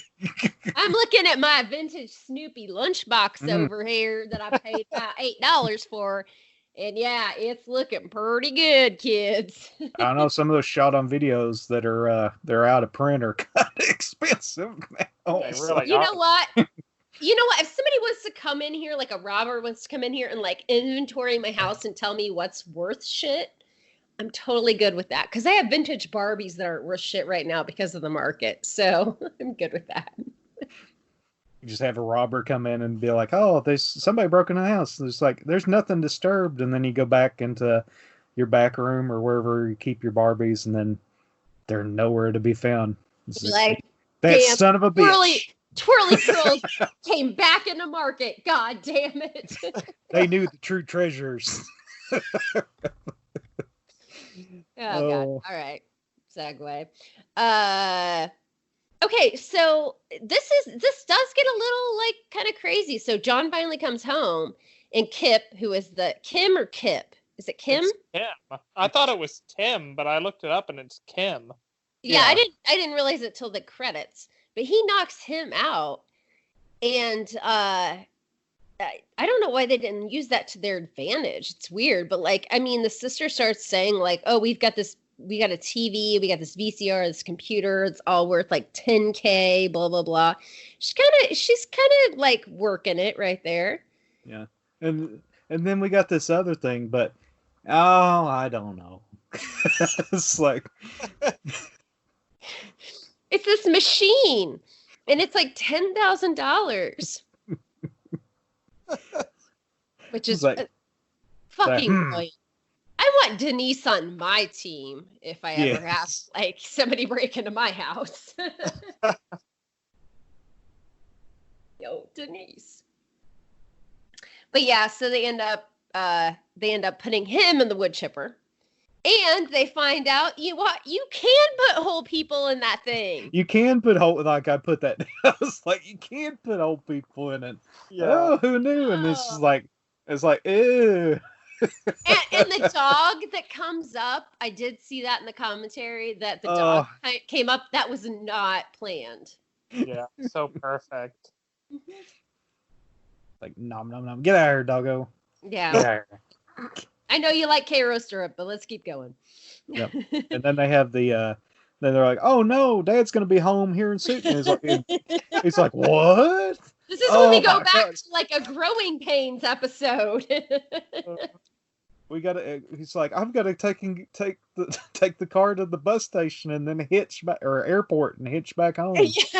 I'm looking at my vintage Snoopy lunchbox over here that I paid about $8 for. And yeah, it's looking pretty good, kids. I don't know, some of those shot on videos that are they're out of print are kind of expensive now. You know what? You know what? If somebody wants to come in here, like a robber wants to come in here and like inventory my house and tell me what's worth shit, I'm totally good with that. Because I have vintage Barbies that aren't worth shit right now because of the market. So I'm good with that. You just have a robber come in and be like, oh, there's somebody broke into the house. There's like, there's nothing disturbed. And then you go back into your back room or wherever you keep your Barbies, and then they're nowhere to be found. Like, that son of a bitch. Twirly Twirls came back in the market. God damn it. They knew the true treasures. Oh, God. All right. Segue. Okay, so this does get a little like kind of crazy. So John finally comes home, and Kip, who is the Kim or Kip? Is it Kim? It's Kim. I thought it was Tim, but I looked it up and it's Kim. Yeah, I didn't realize it till the credits. But he knocks him out, and I don't know why they didn't use that to their advantage. It's weird, but like, I mean, the sister starts saying like, "Oh, we got a TV, we got this VCR, this computer. It's all worth like $10K, blah blah blah." She's kind of like working it right there. Yeah, and then we got this other thing, but I don't know. It's like. It's this machine, and it's like $10,000, which is like, fucking brilliant. I want Denise on my team if I ever have like somebody break into my house. Yo, Denise. But yeah, so they end up putting him in the Woodchipper. And they find out you can put whole people in that thing. You can put whole, like I put that. I was like, you can put whole people in it. Yeah. Oh, who knew? And it's like, ew. and the dog that comes up, I did see that in the commentary that the dog came up. That was not planned. Yeah, so perfect. Like nom nom nom. Get out of here, doggo. Yeah. Get out of here. I know you like K Roaster, but let's keep going. Yep. And then they have then they're like, "Oh no, Dad's gonna be home here soon." And he's like, "What?" This is when we go back to like a growing pains episode. We gotta. He's like, "I've got to take the car to the bus station and then hitch back or airport and hitch back home." Yes.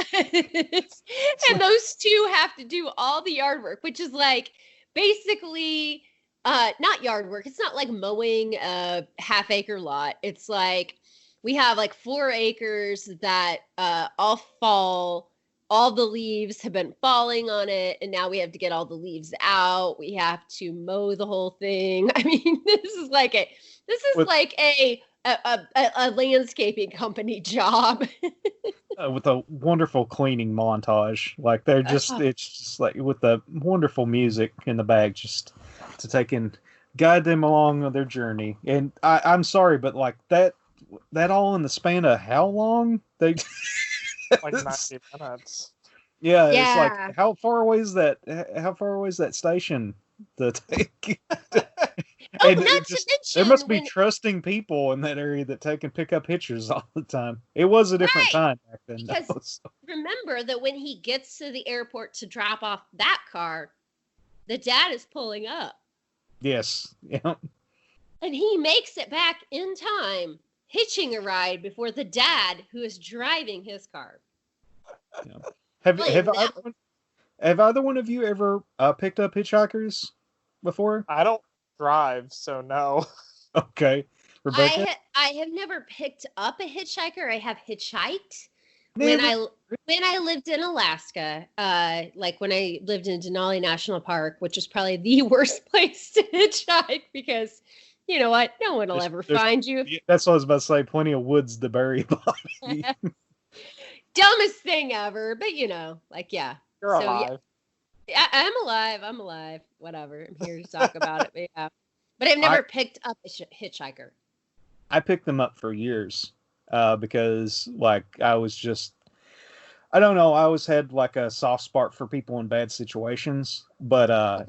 And those two have to do all the yard work, which is like basically. Not yard work. It's not like mowing a half-acre lot. It's like we have like 4 acres that all the leaves have been falling on it, and now we have to get all the leaves out. We have to mow the whole thing. I mean, this is like a landscaping company job. With a wonderful cleaning montage. Like they're it's just like with the wonderful music in the bag, just to guide them along on their journey. And I'm sorry, but like that all in the span of how long? They like 90 minutes. Yeah, it's like how far away is that? How far away is that station? Oh, not to mention, there must be trusting people in that area that take and pick up hitchers all the time. It was a different time back then. Because remember that when he gets to the airport to drop off that car, the dad is pulling up. Yes. Yeah. And he makes it back in time, hitching a ride before the dad who is driving his car. Yeah. Have either one of you ever picked up hitchhikers before? I don't drive, so no. Okay. Rebecca? I have never picked up a hitchhiker. I have hitchhiked. When I lived in Alaska, like when I lived in Denali National Park, which is probably the worst place to hitchhike because, you know what, no one will ever find you. That's what I was about to say. Plenty of woods to bury body. Dumbest thing ever, but you know, like You're alive. Yeah, I'm alive. Whatever. I'm here to talk about it. But yeah, but I've never picked up a hitchhiker. I picked them up for years because, like, I was just, I don't know. I always had like a soft spot for people in bad situations, but no,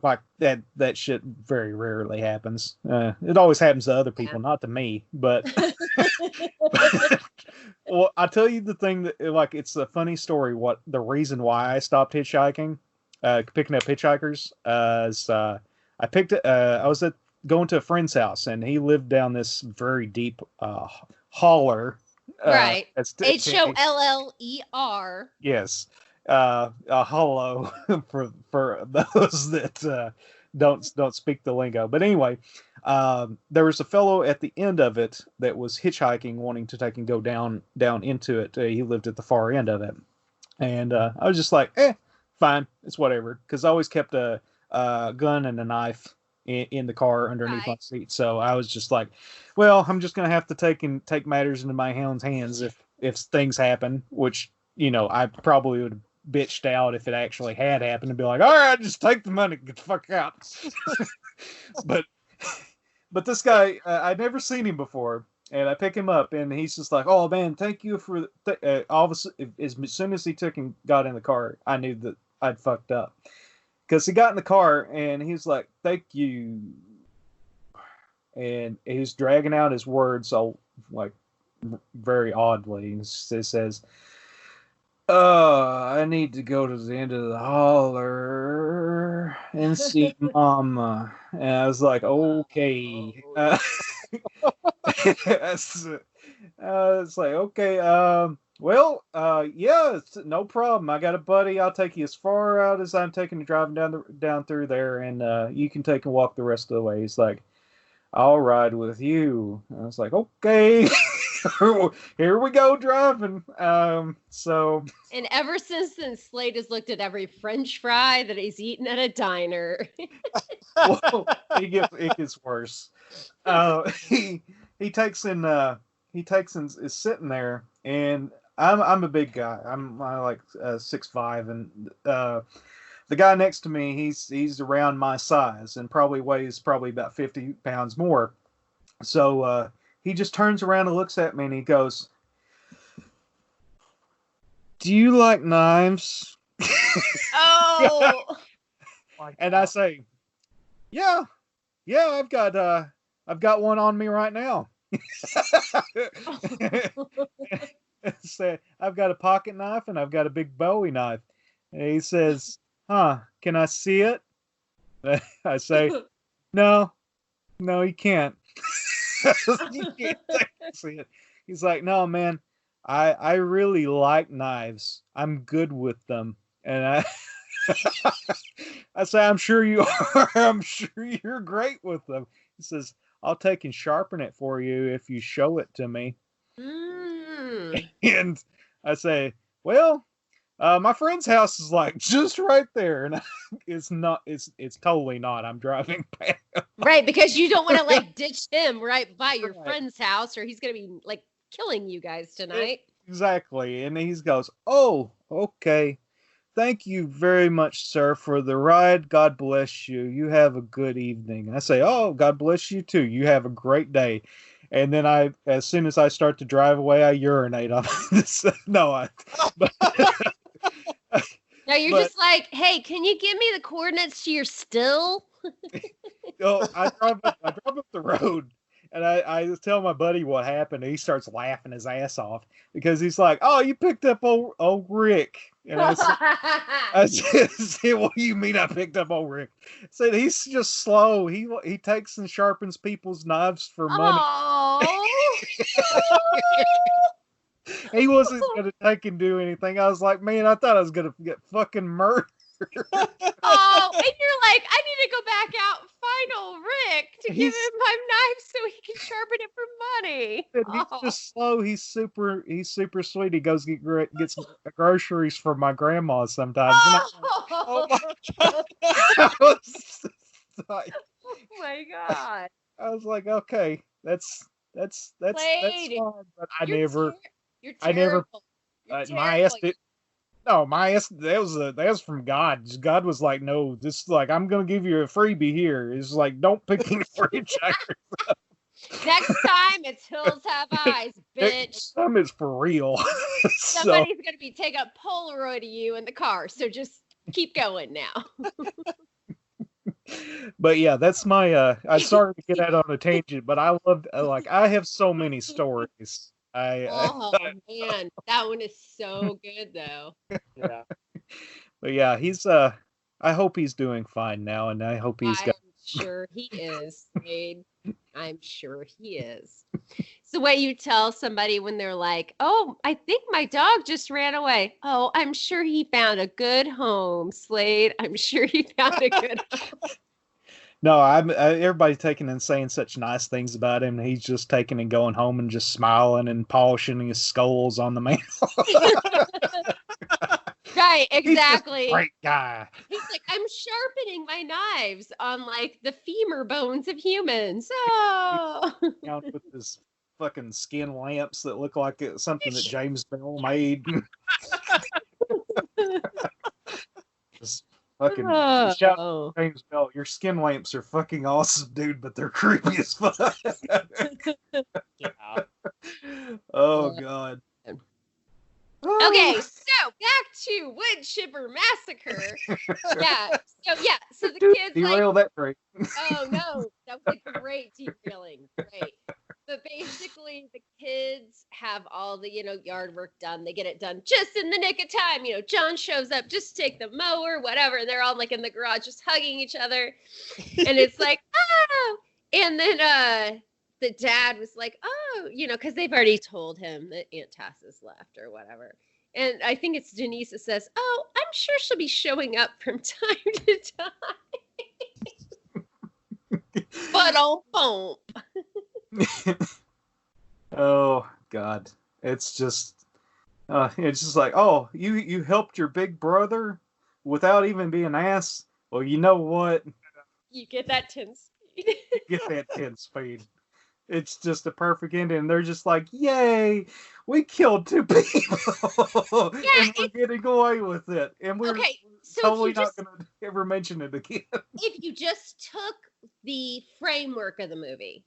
like that shit very rarely happens. It always happens to other people, not to me. But well, I tell you the thing that, like, it's a funny story. What the reason why I stopped hitchhiking, picking up hitchhikers, is I picked it. I was going to a friend's house, and he lived down this very deep holler. Right. HOLLER. Yes. A hollow for those that don't speak the lingo. But anyway, there was a fellow at the end of it that was hitchhiking, wanting to take and go down into it. He lived at the far end of it, and I was just like, fine, it's whatever, because I always kept a gun and a knife in the car underneath my seat. So I was just like, well, I'm just gonna have to take matters into my own hands if things happen, which, you know, I probably would have bitched out if it actually had happened and be like, all right, just take the money, get the fuck out. but this guy, I'd never seen him before, and I pick him up, and he's just like, oh man, thank you for obviously, as soon as he took and got in the car, I knew that I'd fucked up. Because he got in the car, and he's like, thank you. And he's dragging out his words, all like very oddly. He says, I need to go to the end of the holler and see Mama. And I was like, okay. It's like, okay, well, yeah, it's no problem. I got a buddy. I'll take you as far out as I'm taking to driving down through there, and you can take and walk the rest of the way. He's like, I'll ride with you. I was like, okay. Here we go driving. So. And ever since then, Slade has looked at every French fry that he's eaten at a diner. Well, it gets worse. He takes and is sitting there, and I'm a big guy. I'm like 6'5", and the guy next to me, he's around my size and probably weighs about 50 pounds more. So he just turns around and looks at me, and he goes, "Do you like knives?" Oh. And I say, "Yeah, I've got one on me right now." So I've got a pocket knife and I've got a big Bowie knife. And he says, can I see it? I say, no, you can't. You can't see it. He's like, no, man, I really like knives. I'm good with them. And I say, I'm sure you are. I'm sure you're great with them. He says, I'll take and sharpen it for you if you show it to me. And I say, well, my friend's house is like just right there, and it's totally not. I'm driving past. Right, because you don't want to like ditch him right by your friend's house, or he's gonna be like killing you guys tonight. Exactly. And he goes, oh, okay. Thank you very much, sir, for the ride. God bless you. You have a good evening. And I say, oh, God bless you too. You have a great day. And then as soon as I start to drive away, I urinate on this. No, but, now you're just like, hey, can you give me the coordinates to your still? I drive up the road, and I tell my buddy what happened, and he starts laughing his ass off because he's like, "Oh, you picked up old Rick." And I said, "What do you mean I picked up old Rick?" I said, "He's just slow. He takes and sharpens people's knives for money." He wasn't going to take and do anything. I was like, man, I thought I was going to get fucking murdered. And you're like, I need to go back out and find old Rick to give him my knife so he can sharpen it for money. He's just slow. He's super sweet. He goes gets groceries for my grandma sometimes. Oh my god! I was like, okay, that's fine, but I never. My ass did. No, my ass. That was from God. God was like, no, this like I'm gonna give you a freebie here. It's like, don't pick any fridge jackers. Next time it's Hills Have Eyes, bitch. Next time it's for real. Somebody's gonna be taking a Polaroid of you in the car, so just keep going now. But yeah, that's my. I'm sorry to get out on a tangent, but I love I have so many stories. Oh man, that one is so good though. Yeah. But yeah, he's I hope he's doing fine now, and I hope he's got. I'm sure he is, Wade. I'm sure he is. It's the way you tell somebody when they're like, "Oh, I think my dog just ran away." Oh, I'm sure he found a good home, Slade. I'm sure he found a good home. No, everybody's taking and saying such nice things about him. He's just taking and going home and just smiling and polishing his skulls on the mantle. Right, exactly. He's a great guy. He's like, I'm sharpening my knives on like the femur bones of humans. Oh. With his fucking skin lamps that look like it's something that James Bell made. Just fucking shout out to James Bell. Your skin lamps are fucking awesome, dude, but they're creepy as fuck. Yeah. Oh God. Okay, so back to Woodchipper Massacre. So the kids derail that train. Oh no, that was a great derailing. Great. But basically the kids have all the, yard work done. They get it done just in the nick of time. John shows up just to take the mower, whatever, and they're all like in the garage just hugging each other. And it's like, oh, and then the dad was like, oh, because they've already told him that Aunt Tass has left or whatever. And I think it's Denise that says, oh, I'm sure she'll be showing up from time to time. But oh, oh, God. It's just like, oh, you helped your big brother without even being asked? Well, you know what? You get that 10 speed. Get that 10 speed. It's just a perfect ending. They're just like, yay, we killed 2 people. And we're getting away with it. And we're totally not going to ever mention it again. If you just took the framework of the movie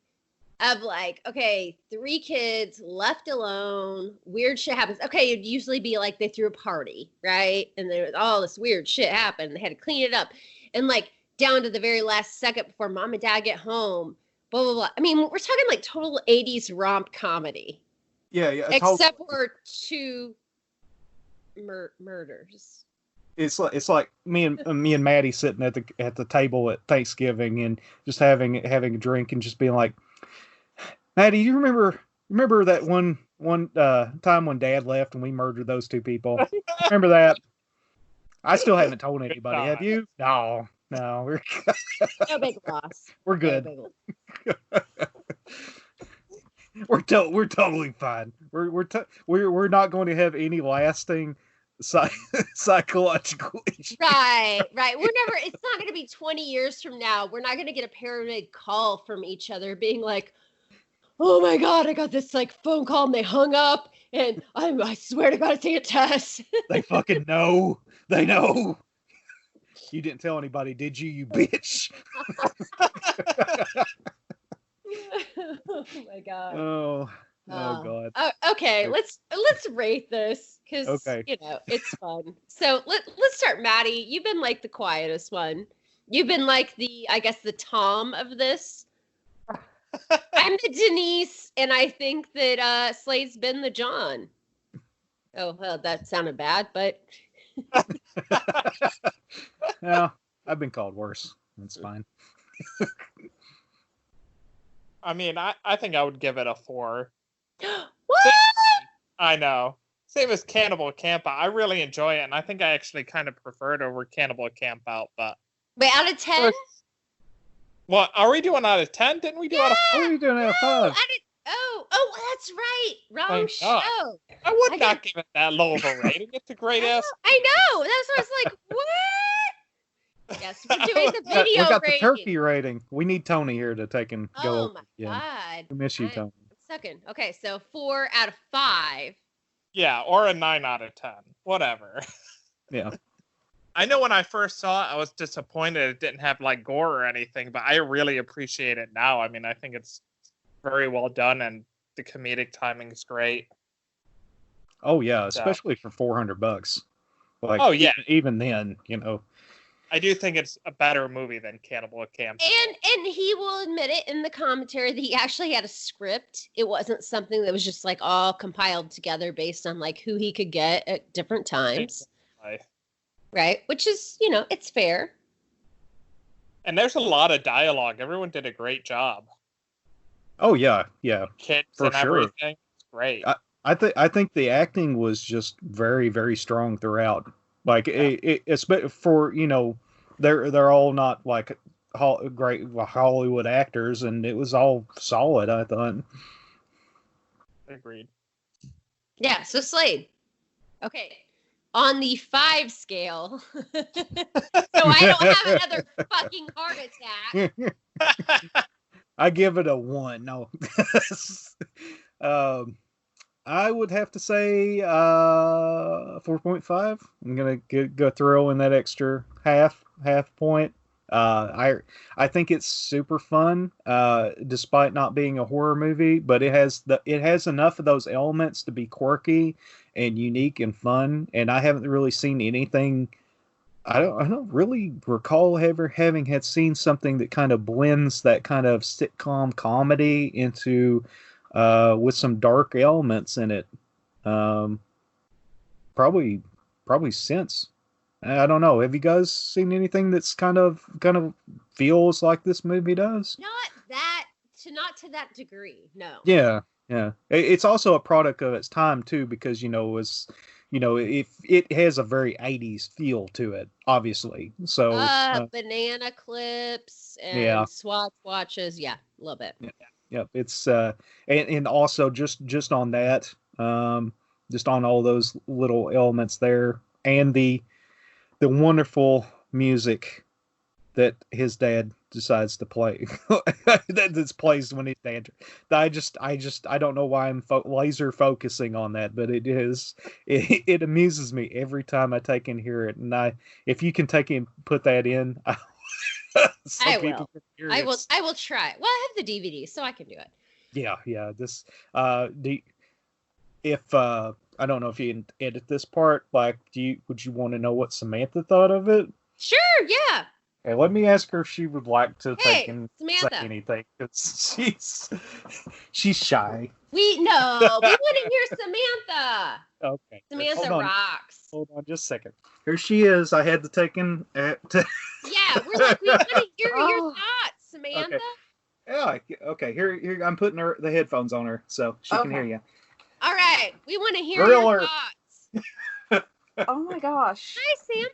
of like, okay, 3 kids left alone, weird shit happens. Okay, it'd usually be like they threw a party, right? And there was all this weird shit happened. They had to clean it up. And like down to the very last second before mom and dad get home, blah, blah, blah. I mean, we're talking like total 80s romp comedy. Yeah. Except for 2 murders. It's like me and Maddie sitting at the table at Thanksgiving and just having a drink and just being like, Maddie, you remember that one time when Dad left and we murdered those 2 people? Remember that? I still haven't told anybody. Have you? No. No big loss. We're good. We're totally fine. We're not going to have any lasting psychological issues. Right. It's not going to be 20 years from now. We're not going to get a paranoid call from each other being like, oh my God, I got this like phone call and they hung up and I swear to God it's Aunt Tess. They fucking know. They know. You didn't tell anybody, did you, you bitch? Oh my god. Oh god. Okay, let's rate this because it's fun. So let's start, Maddie. You've been like the quietest one. You've been like the Tom of this. I'm the Denise, and I think that Slade's been the John. Oh well, that sounded bad, but yeah, I've been called worse. That's fine. I mean, I think I would give it a 4. What? I know. Same as Cannibal Campout. I really enjoy it, and I think I actually kind of prefer it over Cannibal Campout. But wait, out of 10? Well, are we doing out of 10? Didn't we do out of 5? What are we doing out of 5? Oh, that's right. Wrong show. I would not give it that low of a rating. It's a great ass. I know. That's why I was like, what? Yes, we're doing the video we got rating. The turkey rating. We need Tony here to take and go. Oh my god. We miss you, Tony. Second. Okay, so 4 out of 5. Yeah, or a 9 out of 10. Whatever. Yeah. I know when I first saw it, I was disappointed it didn't have like gore or anything, but I really appreciate it now. I mean, I think it's very well done, and the comedic timing is great. Oh yeah, especially for $400. Like, oh yeah, even then, I do think it's a better movie than Cannibal Camp. And he will admit it in the commentary that he actually had a script. It wasn't something that was just like all compiled together based on like who he could get at different times. Right, which is it's fair. And there's a lot of dialogue. Everyone did a great job. Oh yeah. Kids for and sure. Everything. It's great. I think the acting was just very, very strong throughout. Like it's for they're all not like great Hollywood actors, and it was all solid. I thought. Agreed. Yeah. So Slade. Okay. On the 5 scale, so I don't have another fucking heart attack. I give it a 1. No. I would have to say 4.5. I'm gonna go throw in that extra half point. I think it's super fun, despite not being a horror movie, but it has enough of those elements to be quirky and unique and fun. And I haven't really seen anything. I don't really recall having had seen something that kind of blends that kind of sitcom comedy into with some dark elements in it. Probably since. I don't know. Have you guys seen anything that's kind of feels like this movie does? Not to that degree. No. Yeah. It's also a product of its time too, because if it has a very 80s feel to it, obviously. So banana clips and Swatch watches, a little bit. Yeah. It's and also just on that, just on all those little elements there, and the wonderful music that his dad decides to play that plays when he's dancing. I don't know why I'm laser focusing on that, but it amuses me every time I take and hear it. And if you can take and put that in, I will try. Well, I have the DVD, so I can do it. Yeah. This if I don't know if you can edit this part. Like, would you want to know what Samantha thought of it? Sure. Yeah. Okay, let me ask her if she would like to take and Samantha. say anything, because she's shy. We want to hear Samantha. Okay. Samantha rocks. Hold on just a second. Here she is. I had to take in. Yeah, we want to hear your thoughts, Samantha. Okay. Yeah. Okay. Here I'm putting the headphones on her so she can hear you. All right. We want to hear your thoughts. Oh my gosh. Hi, Sam.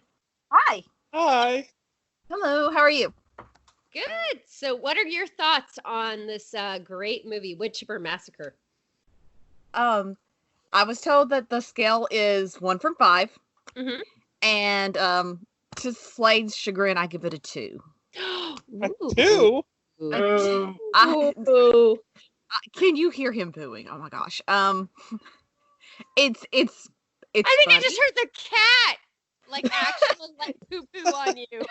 Hi. Hi. Hello. How are you? Good. So, what are your thoughts on this great movie, Woodchipper Massacre? I was told that the scale is 1 from 5. Mm-hmm. And to Slade's chagrin, I give it a 2. A 2? Can you hear him booing? Oh my gosh. It's I think funny. I just heard the cat actually poo poo on you.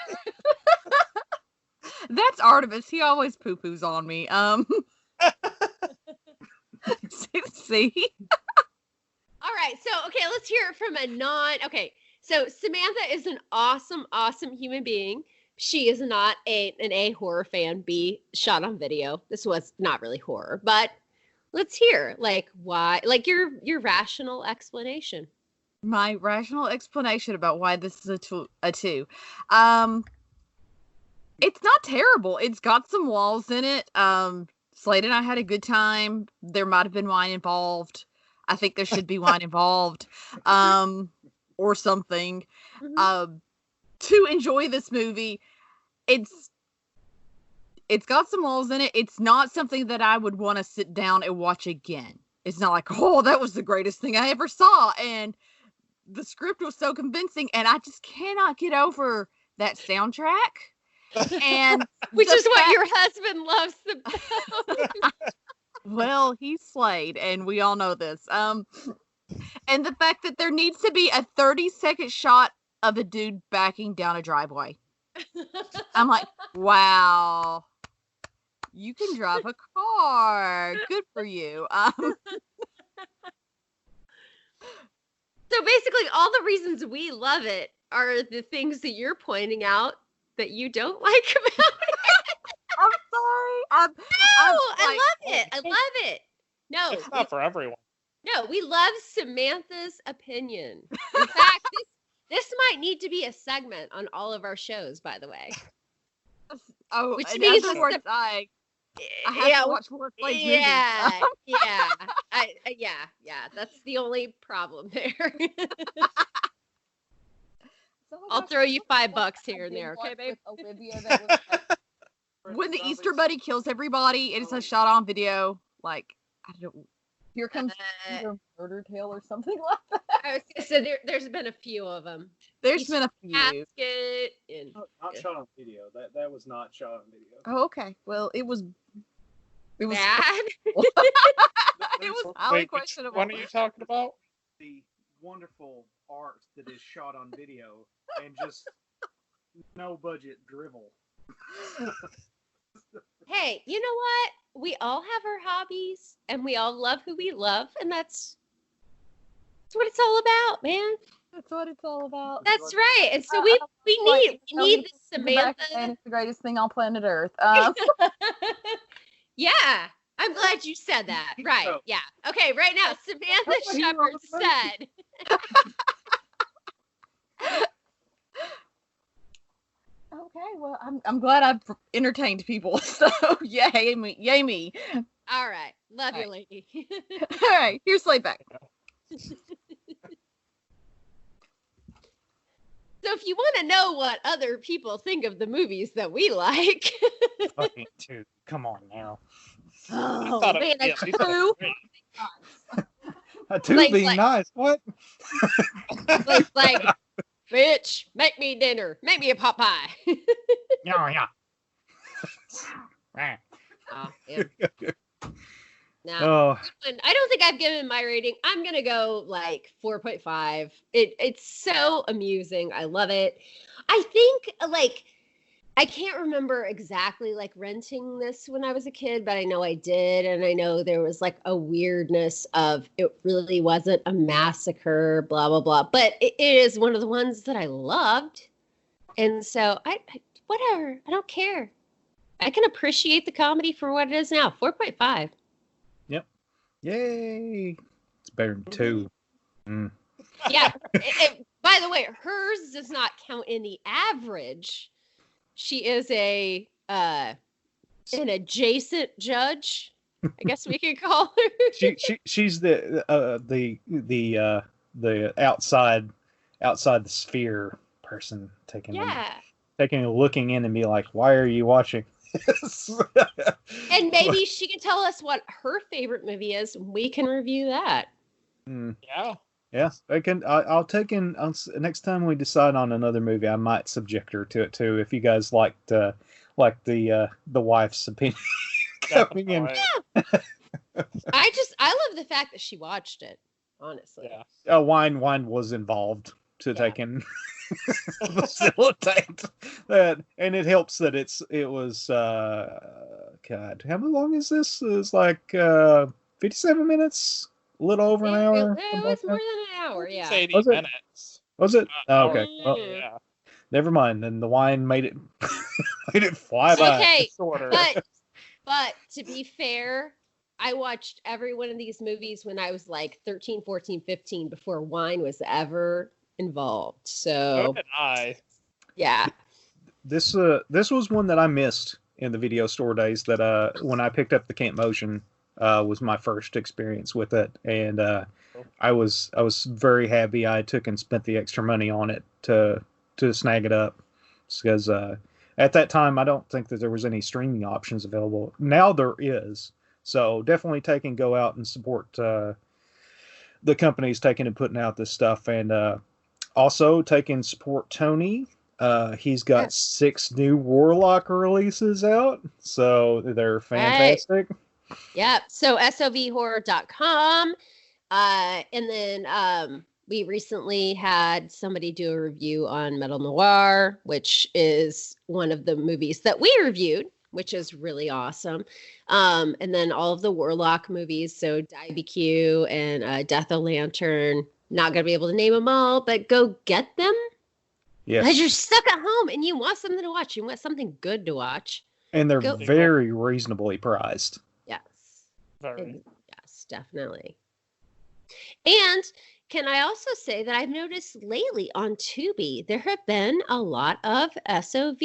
That's Artemis. He always poo poos on me. See? All right. So, okay, let's hear it from a okay. So Samantha is an awesome, awesome human being. She is not an A horror fan, B shot on video. This was not really horror, but let's hear like why, like your rational explanation. My rational explanation about why this is a two. It's not terrible. It's got some walls in it. Slade and I had a good time. There might have been wine involved. I think there should be wine involved. Or something. To enjoy this movie, it's got some walls in it. It's not something that I would want to sit down and watch again. It's not like, oh, that was the greatest thing I ever saw. And the script was so convincing, and I just cannot get over that soundtrack. And which is what your husband loves the most. Well, he's Slade, and we all know this. And the fact that there needs to be a 30-second shot of a dude backing down a driveway. I'm like, wow, you can drive a car. Good for you. So basically, all the reasons we love it are the things that you're pointing out that you don't like about it. I'm sorry. I love it. I love it. No, it's not for everyone. No, we love Samantha's opinion. In fact, this might need to be a segment on all of our shows, by the way. Oh, which means I have to watch more Slade movies. Yeah. That's the only problem there. I'll throw you $5 here and there, okay, babe? Olivia, that was when the Easter Bunny kills everybody, it is a shot on video. Like, I don't. Here comes Murder Tale or something like that. I was gonna say there's been a few of them. There's been a few. Casket and not shot on video. That was not shot on video. Oh, okay. Well, it was bad. It was highly questionable. What are you talking about? The wonderful art that is shot on video and just no budget drivel. Hey, you know what? We all have our hobbies, and we all love who we love, and that's what it's all about, man. That's what it's all about. That's right. And so we need this Samantha. And it's the greatest thing on planet Earth. Yeah, I'm glad you said that. Right? Yeah. Okay. Right now, Samantha Shepard said. Okay, well, I'm glad I've entertained people. So yay me. All right, love you, lady. All right, here's Slade back. So if you want to know what other people think of the movies that we like, fucking dude, come on now. Oh man, a two. A two being nice. What? like, bitch, make me dinner. Make me a pot pie. Yeah. Oh, yeah. No, I don't think I've given my rating. I'm gonna go like 4.5. It's so amusing. I love it. I think I can't remember exactly like renting this when I was a kid, but I know I did, and I know there was like a weirdness of it really wasn't a massacre, blah blah blah. But it is one of the ones that I loved, and so I whatever. I don't care. I can appreciate the comedy for what it is now. 4.5. Yep. Yay! It's better than 2. Mm. Yeah. By the way, hers does not count in the average. She is an adjacent judge, I guess we could call her. She's the outside the sphere person taking looking in and be like, why are you watching this? And maybe she can tell us what her favorite movie is. And we can review that. Yeah. Yes, I can. I'll take in next time we decide on another movie. I might subject her to it too. If you guys liked the wife's opinion coming in. Yeah. I love the fact that she watched it. Honestly. Yeah. Wine was involved to take in facilitate that, and it helps that it was. God, how long is this? It's like 57 minutes. A little over an hour. It was more than an hour. Yeah. 80 minutes. Was it? Oh, okay. Well, yeah. Never mind. Then the wine made it made it fly by. Okay, but to be fair, I watched every one of these movies when I was like 13, 14, 15 before wine was ever involved. So did I. Yeah. This was one that I missed in the video store days. That when I picked up the Camp Motion was my first experience with it, and I was very happy I took and spent the extra money on it to snag it up, because at that time I don't think that there was any streaming options available. Now there is, so definitely take and go out and support the companies taking and putting out this stuff, and also take and support Tony. He's got 6 new Warlock releases out, so they're fantastic. Right. Yep. So SOVhorror.com. And then we recently had somebody do a review on Metal Noir, which is one of the movies that we reviewed, which is really awesome. And then all of the Warlock movies, so DBQ and Death of Lantern. Not going to be able to name them all, but go get them. Yes. Because you're stuck at home and you want something to watch. You want something good to watch. And they're very reasonably priced. Yes. Very. Yes, definitely. And can I also say that I've noticed lately on Tubi, there have been a lot of SOV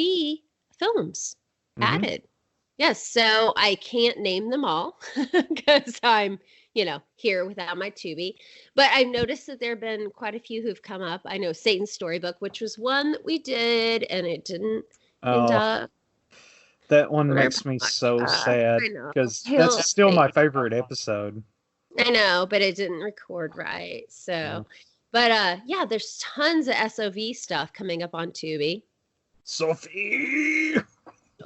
films added. Yes, so I can't name them all because I'm, here without my Tubi. But I've noticed that there have been quite a few who've come up. I know Satan's Storybook, which was one that we did, and it didn't end up. That one makes me so sad, because that's still my favorite episode. I know, but it didn't record right. So, but yeah, there's tons of SOV stuff coming up on Tubi. Sophie!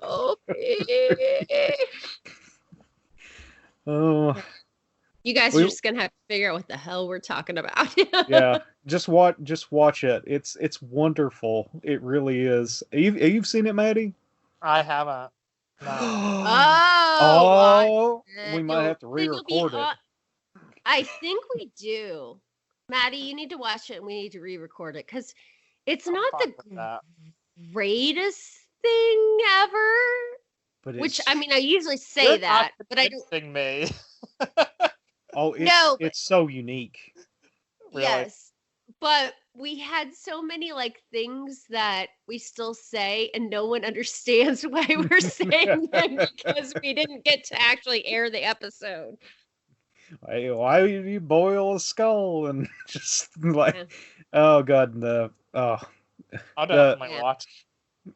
Sophie! Oh. You guys are just gonna have to figure out what the hell we're talking about. Yeah, just watch it. It's wonderful. It really is. You've seen it, Maddie? I haven't. No. We might have to re-record it. I think we do. Maddie, you need to watch it and we need to re-record it, because it's not the greatest thing ever. But which, I mean, I usually say that, but I don't. Me. It's so unique. Really? Yes, but we had so many things that we still say, and no one understands why we're saying them because we didn't get to actually air the episode. Why do you boil a skull and just oh god, I'll definitely watch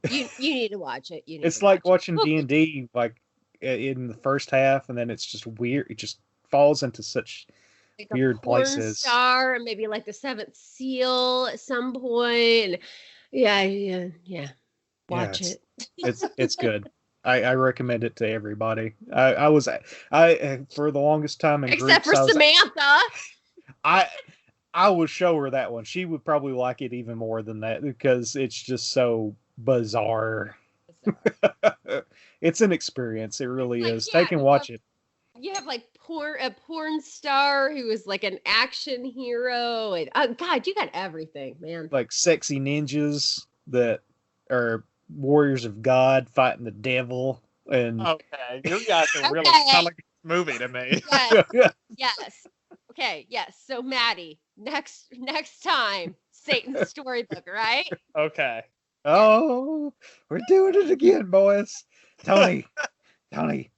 it. You need to watch it. It's like watching D&D in the first half, and then it's just weird. It just falls into such weird places. Star, and maybe the Seventh Seal at some point. Yeah. Watch it. It's good. I recommend it to everybody. I for the longest time in except groups, for Samantha. I would show her that one. She would probably like it even more than that, because it's just so bizarre. It's an experience. It really is. Take and watch it. You have a porn star who is an action hero, and oh god, you got everything, man. Sexy ninjas that are warriors of God fighting the devil, and okay, you guys are really selling this movie to me. Yes. Okay. Yes. So Maddie, next time, Satan's Storybook, right? Okay. Oh, we're doing it again, boys. Tony,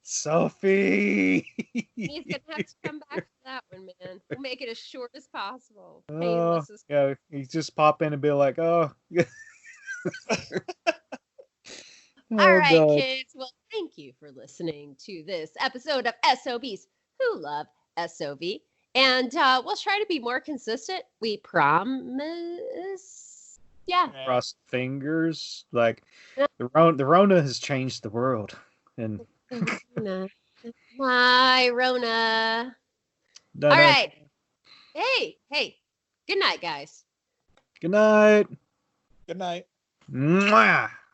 Sophie. He's gonna have to come back to that one, man. We'll make it as short as possible. Yeah, he's just pop in and be like, oh. All right, God. Kids. Well, thank you for listening to this episode of SOBs Who Love SOV. And we'll try to be more consistent. We promise. Yeah. Cross fingers. The Rona has changed the world. And my Rona. All right. Hey. Good night, guys. Good night. Good night. Mwah.